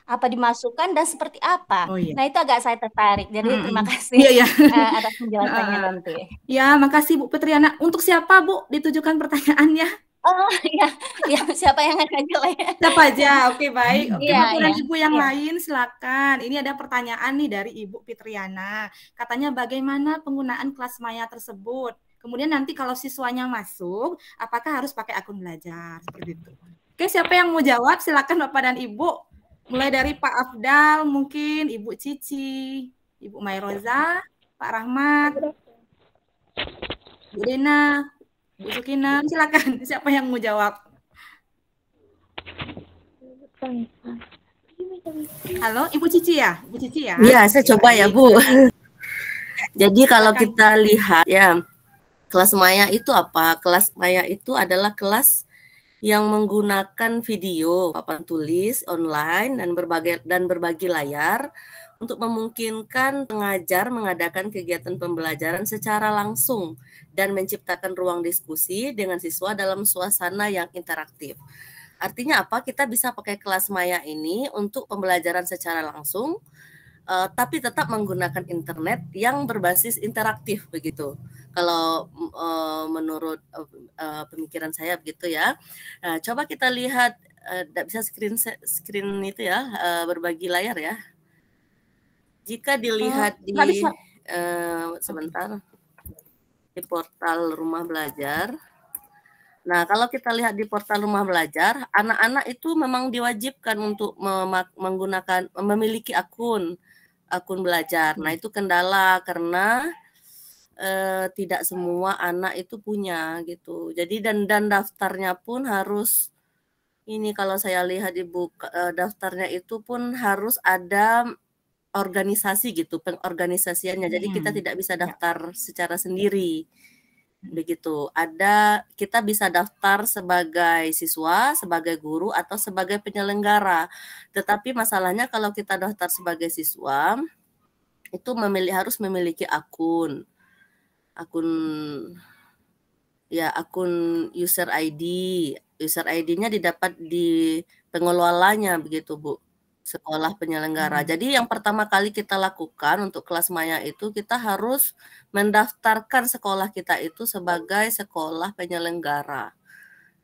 Apa dimasukkan dan seperti apa? Nah, itu agak saya tertarik. Jadi terima kasih atas penjelasannya nanti. Ya, makasih Bu Fitriana. Untuk siapa Bu ditujukan pertanyaannya? Oh ya, siapa yang akan jawab? Siapa aja, oke baik. Oke, Bapak dan Ibu yang lain silakan. Ini ada pertanyaan nih dari Ibu Fitriana. Katanya bagaimana penggunaan kelas maya tersebut? Kemudian nanti kalau siswanya masuk, apakah harus pakai akun belajar? Seperti itu. Oke, siapa yang mau jawab? Silakan Bapak dan Ibu. Mulai dari Pak Afdal, mungkin Ibu Cici. Ibu Mairoza, Pak Rahmat, Bu Dena, Bu Sukina, silakan. Siapa yang mau jawab? Halo, Ibu Cici ya? Ibu Cici ya? Iya, saya coba ya, Bu. Jadi kalau kita lihat ya, kelas maya itu apa? Kelas maya itu adalah kelas yang menggunakan video, papan tulis, online, dan berbagi layar untuk memungkinkan pengajar mengadakan kegiatan pembelajaran secara langsung dan menciptakan ruang diskusi dengan siswa dalam suasana yang interaktif. Artinya apa? Kita bisa pakai kelas maya ini untuk pembelajaran secara langsung, tapi tetap menggunakan internet yang berbasis interaktif begitu. Kalau menurut pemikiran saya begitu ya. Nah, coba kita lihat, bisa screen itu ya, berbagi layar ya. Jika dilihat di sebentar di portal Rumah Belajar. Nah, kalau kita lihat di portal Rumah Belajar, anak-anak itu memang diwajibkan untuk memiliki akun belajar. Nah, itu kendala karena tidak semua anak itu punya gitu. Jadi dan daftarnya pun harus ini, kalau saya lihat di buku daftarnya itu pun harus ada organisasi gitu, pengorganisasiannya. Jadi kita tidak bisa daftar secara sendiri. Begitu. Kita bisa daftar sebagai siswa, sebagai guru, atau sebagai penyelenggara. Tetapi masalahnya kalau kita daftar sebagai siswa, itu harus memiliki akun user ID. User ID-nya didapat di pengelolanya begitu, Bu. Sekolah penyelenggara. Jadi yang pertama kali kita lakukan untuk kelas maya itu, kita harus mendaftarkan sekolah kita itu sebagai sekolah penyelenggara.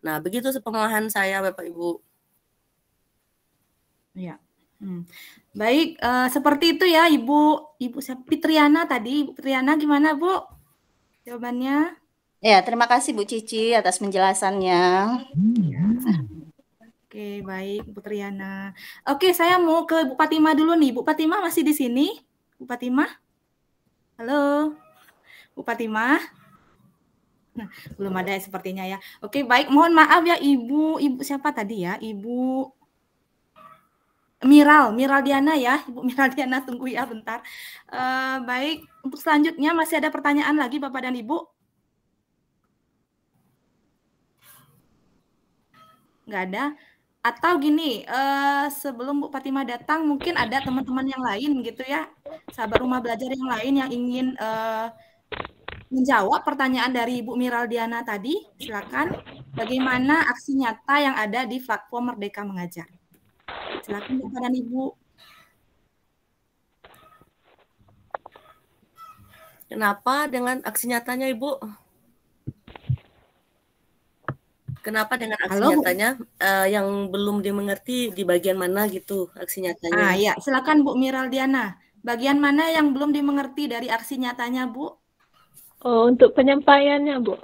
Nah, begitu sepemahaman saya, Bapak Ibu. Ya. Baik, seperti itu ya, Ibu Fitriana tadi. Ibu Fitriana gimana, Bu? Jawabannya? Ya, terima kasih Bu Cici atas penjelasannya. Oke, baik Bu Triana. Oke, saya mau ke Bu Fatimah dulu nih. Bu Fatimah masih di sini? Bu Fatimah? Halo? Bu Fatimah? Nah, belum ada sepertinya ya. Oke, baik. Mohon maaf ya Ibu siapa tadi ya? Ibu Miral Diana ya. Ibu Miral Diana, tunggu ya bentar. Baik, untuk selanjutnya masih ada pertanyaan lagi Bapak dan Ibu? Nggak ada? Atau gini, sebelum Bu Fatimah datang, mungkin ada teman-teman yang lain gitu ya, sahabat Rumah Belajar yang lain yang ingin menjawab pertanyaan dari Ibu Miral Diana tadi. Silakan. Bagaimana aksi nyata yang ada di platform Merdeka Mengajar? Silakan Bapak dan Ibu. Kenapa dengan aksi nyatanya, Ibu? Kenapa dengan aksi nyatanya yang belum dimengerti di bagian mana gitu aksi nyatanya? Ya, silakan Bu Miral Diana. Bagian mana yang belum dimengerti dari aksi nyatanya, Bu? Oh, untuk penyampaiannya, Bu.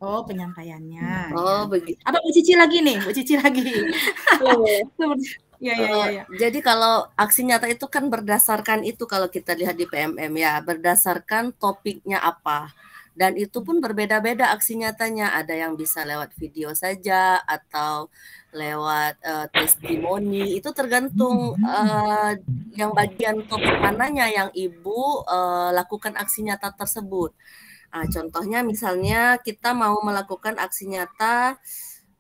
Oh, penyampaiannya. Oh, ya. Begitu. Apa Bu Cici lagi nih? Bu Cici lagi. Ya. Jadi kalau aksi nyata itu kan berdasarkan itu, kalau kita lihat di PMM ya, berdasarkan topiknya apa. Dan itu pun berbeda-beda aksi nyatanya. Ada yang bisa lewat video saja atau lewat testimoni. Itu tergantung yang bagian topik mananya yang Ibu lakukan aksi nyata tersebut. Contohnya misalnya kita mau melakukan aksi nyata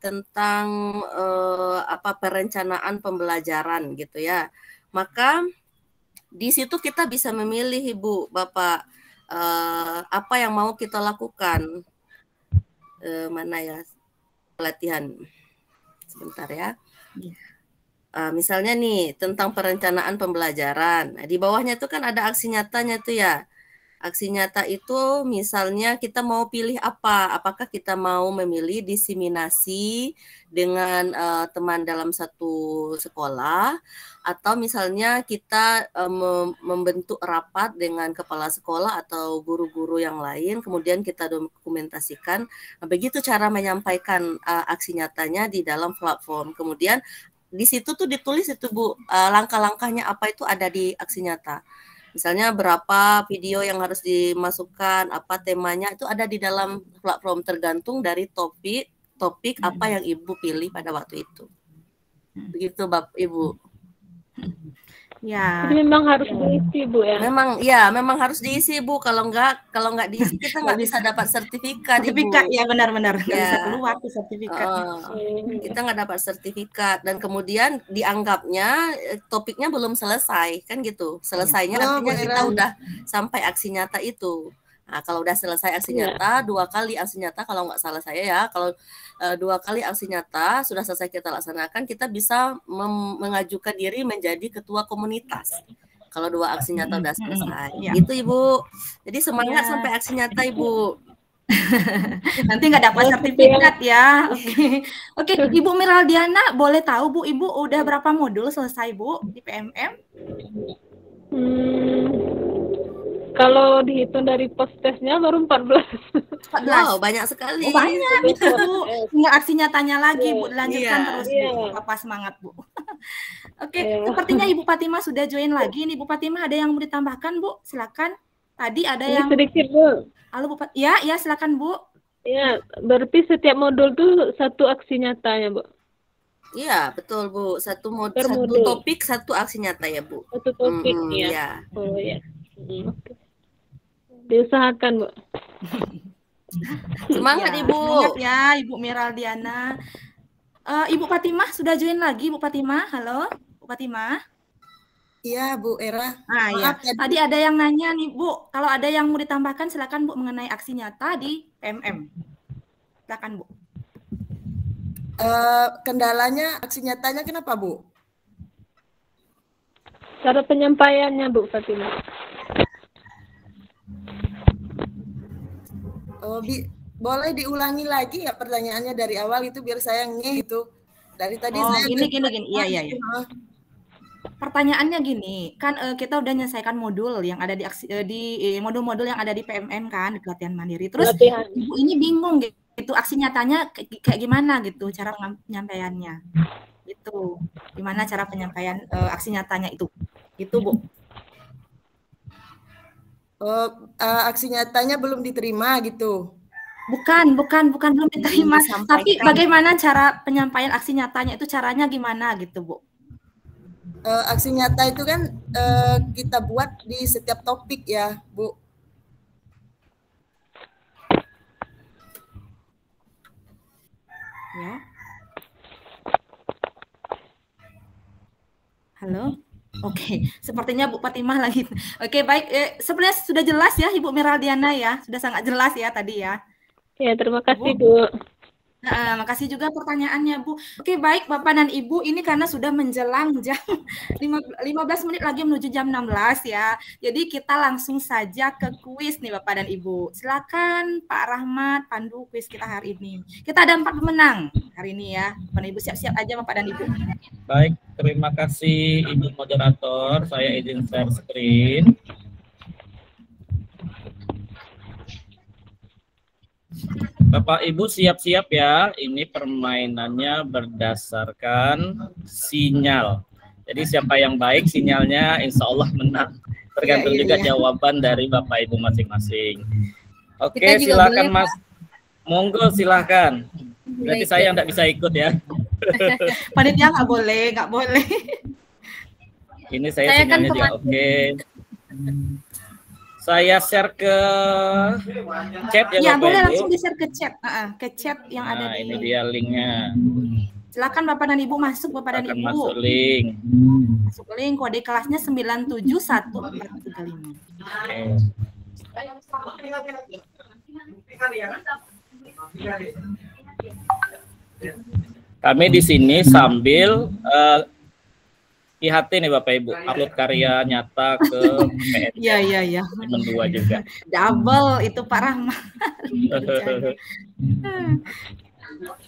tentang perencanaan pembelajaran gitu ya. Maka di situ kita bisa memilih Ibu, Bapak, apa yang mau kita lakukan. Mana ya pelatihan, sebentar ya. Misalnya nih tentang perencanaan pembelajaran. Nah, di bawahnya itu kan ada aksi nyatanya tuh ya. Aksi nyata itu misalnya kita mau pilih apa? Apakah kita mau memilih diseminasi dengan teman dalam satu sekolah, atau misalnya kita membentuk rapat dengan kepala sekolah atau guru-guru yang lain, kemudian kita dokumentasikan. Nah, begitu cara menyampaikan aksi nyatanya di dalam platform. Kemudian di situ tuh ditulis itu Bu, langkah-langkahnya apa itu ada di aksi nyata. Misalnya berapa video yang harus dimasukkan, apa temanya, itu ada di dalam platform tergantung dari topik apa yang Ibu pilih pada waktu itu. Begitu Bapak Ibu. Ya. Jadi memang harus diisi Bu ya. Memang harus diisi Bu. Kalau nggak diisi kita nggak bisa dapat sertifikat. Sertifikat Ibu. ya benar-benar nggak Ya. bisa keluar tuh sertifikat. Kita nggak dapat sertifikat dan kemudian dianggapnya topiknya belum selesai kan gitu. Selesainya artinya kita udah sampai aksi nyata itu. Nah, kalau udah selesai aksi nyata, 2 kali aksi nyata kalau nggak salah saya ya, kalau 2 kali aksi nyata sudah selesai kita laksanakan, kita bisa mengajukan diri menjadi ketua komunitas. Kalau 2 aksi nyata udah selesai, gitu Ibu. Jadi semangat sampai aksi nyata Ibu. Nanti nggak dapat sertifikat ya. Oke, Ibu Miraldiana, boleh tahu Bu, Ibu udah berapa modul selesai Bu di PMM? Kalau dihitung dari post-testnya baru 14. Wow, banyak sekali. Oh, banyak itu Bu. Tinggal aksi nyatanya lagi Bu, lanjutkan terus Bu. Apa semangat Bu. Oke, sepertinya Ibu Fatimah sudah join lagi. Nih Bu Fatimah, ada yang mau ditambahkan Bu? Silakan. Tadi ada yang sedikit Bu. Halo Bu. Ya, silakan Bu. Ya, berarti setiap modul tuh 1 aksi nyatanya Bu. Iya, betul Bu. Satu topik, 1 aksi nyata ya Bu. 1 topik ya. Oh ya. Diusahakan Bu. Semangat Ibu. Semangat ya Ibu Miraldiana. Ibu Fatimah sudah join lagi Bu Fatimah. Halo Bu Fatimah. Iya Bu Era. Ya. Tadi ada yang nanya nih Bu. Kalau ada yang mau ditambahkan silakan Bu mengenai aksi nyata di PMM. Silakan Bu. Kendalanya aksi nyatanya kenapa Bu? Cara penyampaiannya Bu Fatimah. Boleh diulangi lagi ya pertanyaannya dari awal itu biar saya gitu. Dari tadi saya gini. Iya. Pertanyaannya gini, kan kita udah menyelesaikan modul yang ada di modul-modul yang ada di PMM kan, di pelatihan mandiri. Terus Ibu ini bingung gitu, aksi nyatanya kayak gimana gitu cara penyampaiannya. Itu gimana cara penyampaian aksi nyatanya itu. Gitu Bu. Aksi nyatanya belum diterima gitu. Bukan belum diterima. Tapi bagaimana cara penyampaian aksi nyatanya itu, caranya gimana gitu Bu? Aksi nyata itu kan kita buat di setiap topik ya Bu. Ya. Halo. Oke, sepertinya Bu Fatimah lagi. Oke, baik. Sebenarnya sudah jelas ya Ibu Miraldiana ya, sudah sangat jelas ya tadi ya. Ya, terima kasih Bu. Makasih juga pertanyaannya Bu. Oke, baik Bapak dan Ibu, ini karena sudah menjelang jam 15 menit lagi menuju jam 16 ya. Jadi kita langsung saja ke kuis nih Bapak dan Ibu. Silakan Pak Rahmat pandu kuis kita hari ini. Kita ada 4 pemenang hari ini ya. Bapak dan Ibu siap-siap aja Bapak dan Ibu. Baik, terima kasih Ibu Moderator. Saya izin share screen. Bapak Ibu siap-siap ya, ini permainannya berdasarkan sinyal. Jadi siapa yang baik sinyalnya insya Allah menang. Tergantung juga jawaban dari Bapak Ibu masing-masing. Oke, silakan Mas. Monggo silakan. Berarti saya nggak bisa ikut ya. Panitia nggak boleh. Ini saya sinyalnya juga oke. Saya share ke chat ya Bapak boleh Ibu. Langsung di-share ke chat. Ke chat yang ada di. Ini dia linknya. Silakan Bapak dan Ibu masuk Bapak dan Ibu. Masuk link. Masuk link, kode kelasnya 971435. Kami di sini sambil IHT nih Bapak Ibu, upload karya nyata ke PN. Iya. Mendua juga. Double itu Pak Rahmat.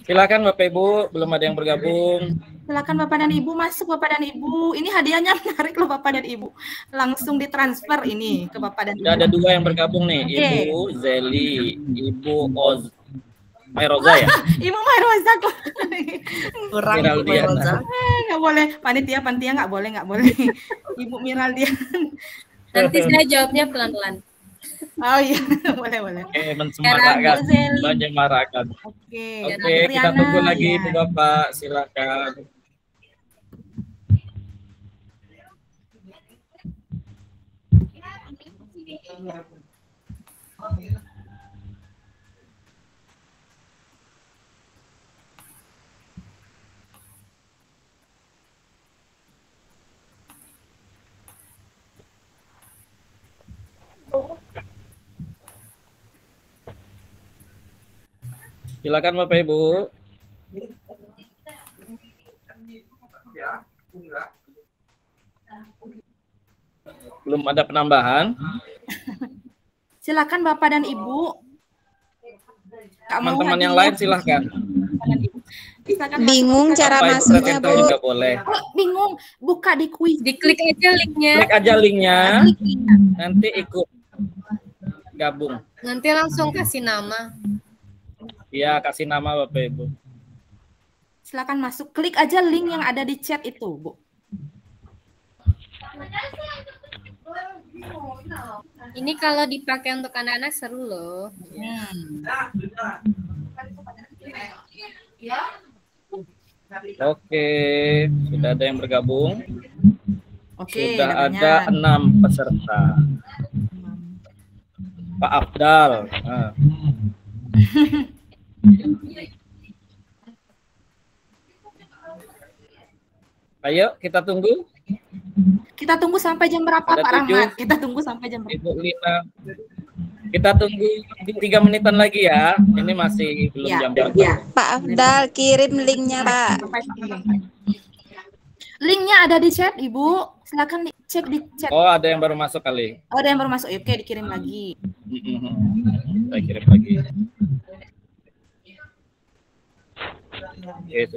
Silakan Bapak Ibu, belum ada yang bergabung. Silakan Bapak dan Ibu masuk Bapak dan Ibu. Ini hadiahnya menarik loh Bapak dan Ibu. Langsung ditransfer ini ke Bapak dan Ibu. Ada 2 yang bergabung nih, Ibu Zeli, Ibu Mayroza ya? Ibu Mayroza kok. Kurang Ibu Mayroza. Nggak boleh. Panitia nggak boleh. Ibu Miraldiana. Nanti saya jawabnya pelan-pelan. Oh iya, boleh. Menyemarakan. Oke, kita tunggu lagi Ibu Bapak, silakan. Silakan Bapak Ibu. Belum ada penambahan. Silakan Bapak dan Ibu. Teman-teman yang lain silakan. Bingung cara masuknya, Bu. Juga boleh. Oh, bingung, buka di quiz. Diklik aja linknya. Klik aja linknya. Nanti ikut gabung. Nanti langsung kasih nama. Iya, kasih nama Bapak Ibu. Silakan masuk. Klik aja link yang ada di chat itu, Bu. Ini kalau dipakai untuk anak-anak seru loh. Oke, sudah ada yang bergabung. Oke, sudah ada 6 peserta. Pak Abdal. Nah. Ayo kita tunggu. Kita tunggu sampai jam berapa ada Pak 7. Rahmat? Kita tunggu sampai jam berapa? Ibu Lina. Kita tunggu 3 menitan lagi ya. Ini masih belum jam berapa. Ya. Pak Abdal kirim linknya Pak. Linknya ada di chat Ibu. Silakan cek di chat. Oh, ada yang baru masuk kali. Oh, ada yang baru masuk. Oke, dikirim lagi. Saya kirim lagi. Oke,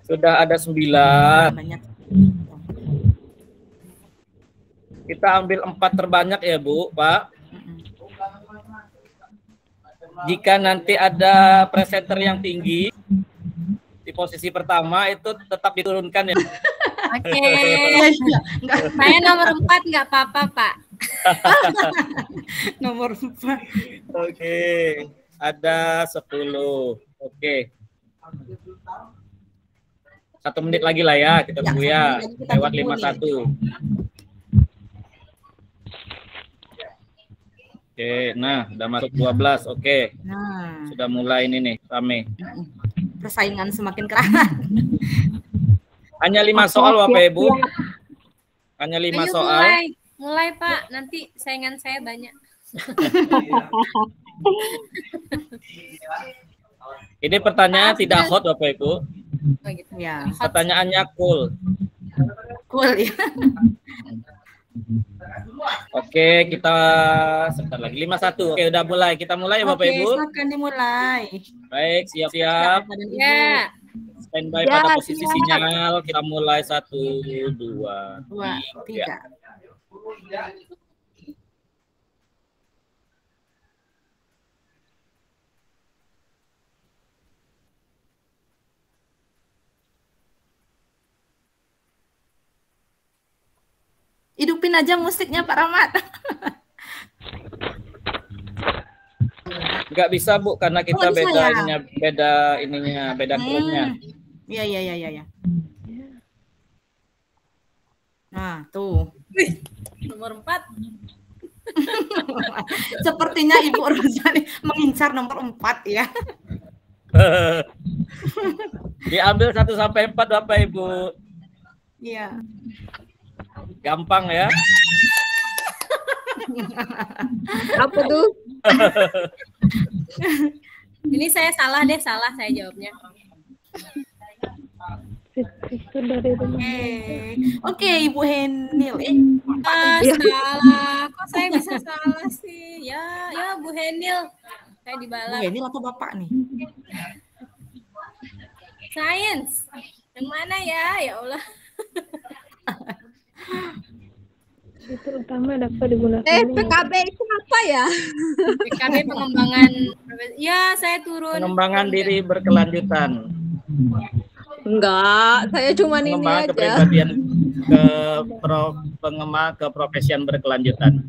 sudah ada 9. Banyak. Kita ambil 4 terbanyak ya Bu, Pak. Jika nanti ada presenter yang tinggi di posisi pertama itu tetap diturunkan ya. Oke. Saya nomor 4 nggak apa-apa Pak. Nomor 4. Oke. Ada 10. Oke. 1 menit lagi lah ya, kita tunggu ya. Lewat 51. Oke, nah udah masuk 12. Oke. Nah, sudah mulai ini nih, rame. Persaingan semakin keras. Hanya 5 soal Bapak Ibu. Hanya 5 soal. Mulai Pak, nanti saingan saya banyak. Ini pertanyaan tidak hot Bapak Ibu. Oh, gitu. Ya. Pertanyaannya cool. Cool ya. Oke, kita sebentar lagi 51. Oke, udah mulai. Kita mulai ya Bapak Ibu. Oke, silakan dimulai. Baik, siap-siap. Ya. Standby pada posisi sinyal. Kita mulai 1, 2, 3. Hidupin aja musiknya Pak Rahmat. Nggak bisa Bu, karena kita beda ininya, beda krunya. Iya. Nah, tuh. Nomor 4. Sepertinya Ibu Rozani mengincar nomor 4 ya. Diambil 1 sampai 4 Bapak Ibu. Iya. Gampang ya. Apa tuh? Ini saya salah saya jawabnya. Oke, Ibu Henil. Salah. Kok saya bisa salah sih? Ya Bu Henil. Saya dibalap. Bu Henil atau Bapak nih? Sains. Yang mana ya? Ya Allah. Itu utama dapat digunakan. PKB itu apa ya? PKB pengembangan. Ya, saya turun. Pengembangan diri berkelanjutan. Enggak, saya cuma ini aja. Kepribadian keprofesian berkelanjutan.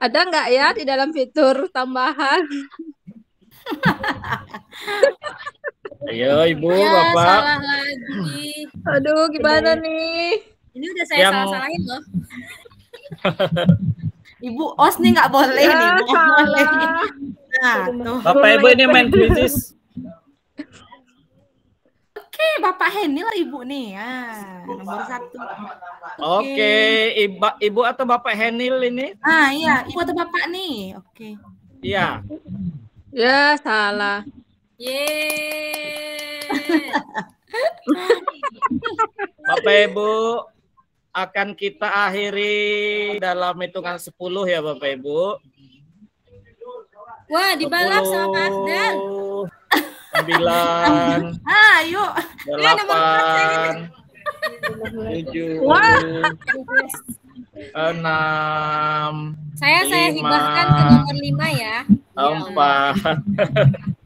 Ada nggak ya di dalam fitur tambahan? Ayo Ibu, Ya, Bapak. salah lagi. Aduh, gimana nih? Ini udah saya Yang- salah-salahin loh. Ibu Os nih nggak boleh Ya, nih, nggak boleh. salah. Nah, tuh. Bapak Ibu ini main krisis. Oke, Bapak Henil Ibu nih. Nomor 1. Oke, Ibu atau Bapak Henil ini? Iya, Ibu atau Bapak nih. Oke. Iya. Ya, salah. Yeay. Bapak Ibu akan kita akhiri dalam hitungan 10 ya Bapak Ibu. Wah, dibalap sama Kak Afdal. 9, Ayo. 8, 7, Wah. 6, Saya 5, hibahkan ke nomor 5 ya. 4,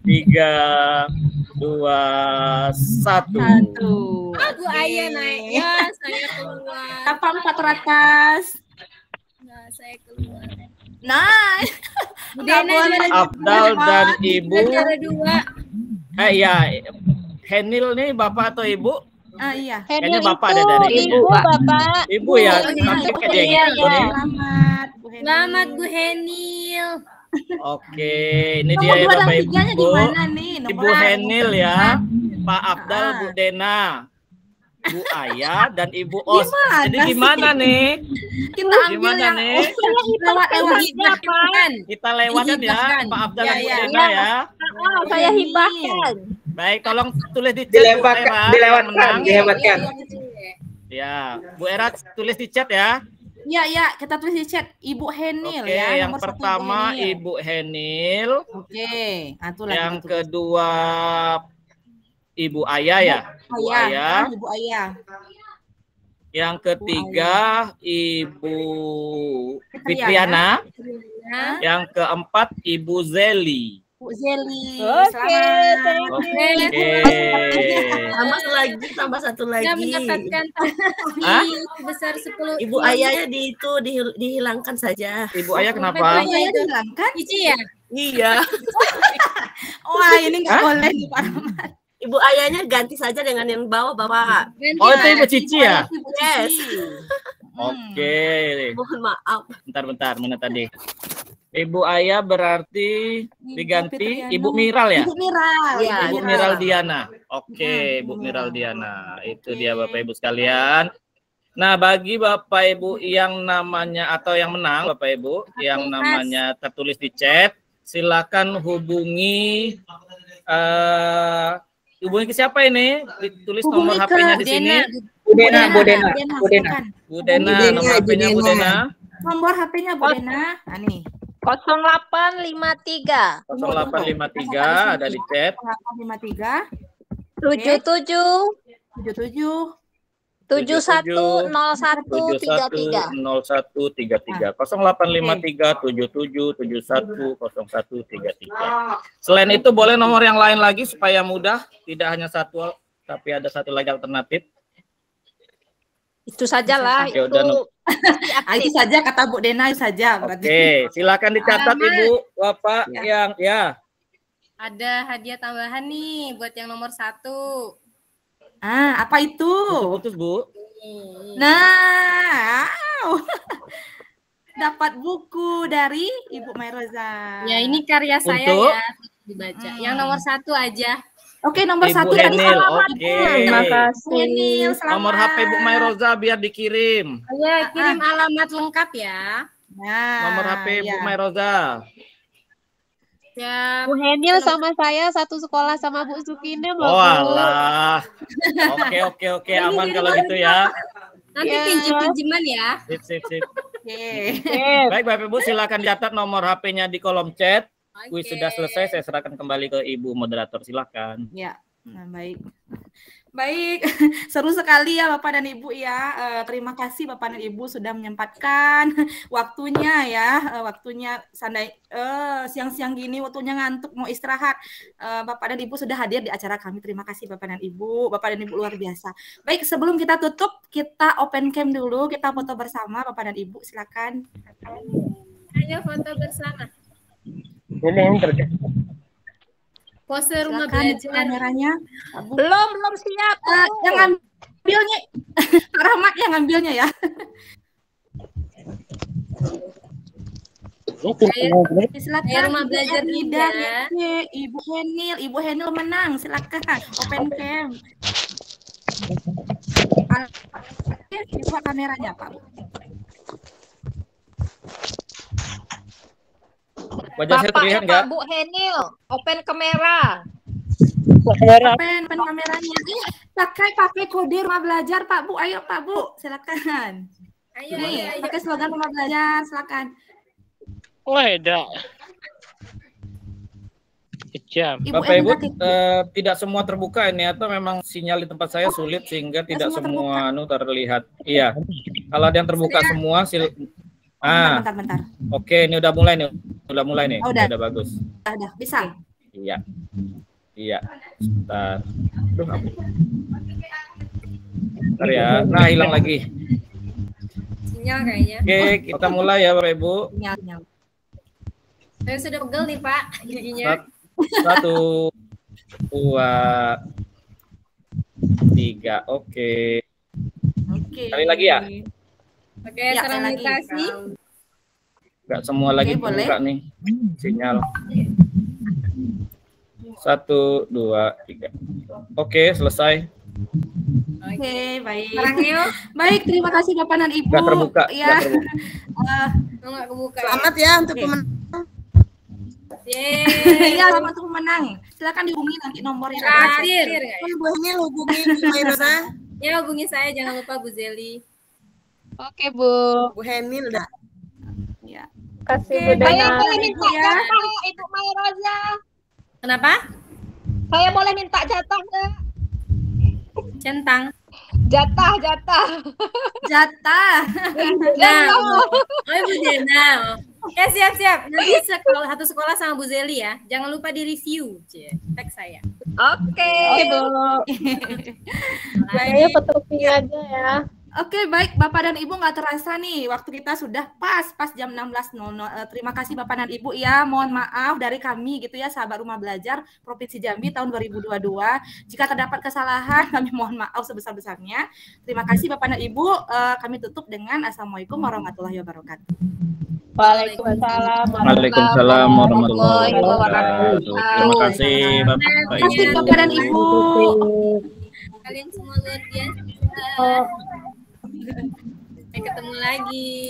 3, 2, 1. Bu Ayah naik. Ya, saya keluar. Apa 4 teratas? Nah, saya keluar. Nah. Nggak boleh. Afdal dan Ibu. Juara 2. Ya, Henil nih Bapak atau Ibu? Iya. Kayaknya Bapak ada dari Ibu, Bapak. Ibu ya, tapi kayak dia Iya, gitu iya. nih. Selamat Bu Henil. Oke, ini dia ya Bapak Ibu. Gimana nih? Ibu Henil ya, Pak Afdal, Bu Dena, Bu Ayah, dan Ibu Os. Jadi gimana nih? Kita ambil Gimana yang nih? lewat Hibahkan. Kita lewatin ya, Pak Afdal dan Bu Ya, Dena ya. Oh, saya hibahkan. Baik, tolong tulis di chat Bu Era, yang menang. dilewatkan. Ya, Bu Era tulis di chat ya. Iya, kita tulis di chat Ibu Henil Oke, ya. yang nomor 1 pertama Ibu Henil. Ibu Henil. Oke, Yang kedua Ibu Ayah ya. Bu Ayah. Ibu Ayah. Yang ketiga Ibu Fitriana. Yang keempat Ibu Zeli. Bu Zeli. Oke, Selamat. Tambah satu lagi. Yang mendapatkan Hah? besar 10. Ibu ayahnya dihilangkan saja. Ibu Ayah kenapa? Ibu Ayah dihilangkan? Cici ya? Iya. Wah, ini nggak boleh nih Pak Rahmat. Ibu ayahnya ganti saja dengan yang bawah Bapak. Oh, itu Ibu Cici ya? Yes. Oke. Mohon maaf. Bentar, mana tadi? Ibu Ayah berarti diganti Ibu Miral ya? Ibu Miral. Iya, Ibu Miral Diana. Oke, Ibu Miral Diana. Itu dia Bapak Ibu sekalian. Nah, bagi Bapak Ibu yang namanya atau yang menang Bapak Ibu yang namanya tertulis di chat, silakan hubungi hubungi ke siapa ini? Ditulis nomor HP-nya di sini. Bu Dena. Bu Dena, nomor HP-nya Bu Dena. Nomor HP-nya Bu Dena. Nah, nih. 0853 0853 ada di chat. 0853 77 710133 0133 0853 77710133. Selain itu boleh nomor yang lain lagi supaya mudah, tidak hanya satu tapi ada satu lagi alternatif. Itu sajalah. Oke, udah, Itu saja kata Bu Dena saja berarti. Oke, silakan dicatat Ibu, Bapak yang ya. Ada hadiah tambahan nih buat yang nomor 1. Apa itu? Putus, Bu. Nah, dapat buku dari Ibu Mairoza. Ya, ini karya saya Untuk? ya. Dibaca. Yang nomor 1 aja. Oke, nomor Ibu 1 tadi Henil, selamat. oke. Terima kasih. Henil, selamat. Nomor HP Bu Mairoza biar dikirim. Ya, kirim alamat lengkap ya. Nah, Nomor HP Bu ya. Mairoza. Ya. Bu Henil sama saya satu sekolah sama Bu Sukinem loh. Oh Bu. alah. Oke, aman kalau gitu ya. Nanti Ya. pinjem-pinjeman ya. Sip. Oke. Baik Bapak Ibu, silakan catat nomor HP-nya di kolom chat. Kuis Oke. sudah selesai, saya serahkan kembali ke Ibu moderator, silakan. Ya. Nah, baik. Baik, seru sekali ya Bapak dan Ibu ya. Terima kasih Bapak dan Ibu sudah menyempatkan waktunya ya, waktunya siang-siang gini, waktunya ngantuk mau istirahat. Bapak dan Ibu sudah hadir di acara kami. Terima kasih Bapak dan Ibu. Bapak dan Ibu luar biasa. Baik, sebelum kita tutup, kita open cam dulu, kita foto bersama Bapak dan Ibu. Silakan. Ayo foto bersama. Ini yang terjadi. Pose rumah Silakan, belajar. kameranya. Belum siap. Yang ngambilnya, Pak Rahmat yang ngambilnya ya. Silakan. Rumah belajar Nida, ya. Ibu Henil menang. Silakan open cam. Buka kameranya Pak. Wajah saya terlihat nggak? Pak Bu Henil, open kamera. Open kameranya. Pakai kode rumah belajar Pak Bu. Ayo Pak Bu, silakan. Ayo, Nih, pakai slogan rumah belajar, silakan. Weda. Bapak Ibu, tidak semua terbuka ini atau memang sinyal di tempat saya sulit sehingga tidak semua terlihat. Iya. Kalau ada yang terbuka semua Bentar. Oke, ini udah mulai nih. Udah bagus. Udah, bisa. Iya. Sebentar. Bentar ya. Nah, hilang lagi. Sinyal kayaknya. Oke, kita mulai ya Bapak Ibu. Sinyal. Saya sudah pegel nih Pak giginya. 1, 2, 3. Oke. Sekali lagi ya. Oke, sanitasi. Enggak semua lagi terbuka nih sinyal. 1, 2, 3. Oke, selesai. Oke, baik. Baik, terima kasih Bapak dan Ibu. Enggak terbuka. Ya. Enggak kebuka. Selamat ya untuk pemenang. Iya, selamat untuk pemenang. Silakan dihubungi nanti nomornya. Terakhir. Bu Henil hubungi Bu Mayrosa. Ya, hubungi saya, jangan lupa Bu Zeli. Oke, Bu. Bu Henil udah. Ya. Kasih Saya Budena. boleh minta jatah Ibu Mayrosa. Kenapa? Saya boleh minta jatah nggak? Centang. Jatah. Oh, Bu Jena. Ya, siap. Nanti satu sekolah sama Bu Zeli ya. Jangan lupa di review. Tag saya. Oke, Bu. Kayaknya fotokopi aja ya. Oke, baik Bapak dan Ibu, nggak terasa nih waktu kita sudah pas jam 16.00. Terima kasih Bapak dan Ibu ya. Mohon maaf dari kami gitu ya, sahabat Rumah Belajar Provinsi Jambi tahun 2022. Jika terdapat kesalahan, kami mohon maaf sebesar-besarnya. Terima kasih Bapak dan Ibu. Kami tutup dengan Assalamualaikum warahmatullahi wabarakatuh. Waalaikumsalam. Waalaikumsalam warahmatullahi wabarakatuh. Terima kasih Bapak. Terima kasih Bapak dan Ibu. Kalian semua luar biasa. Sampai ketemu lagi.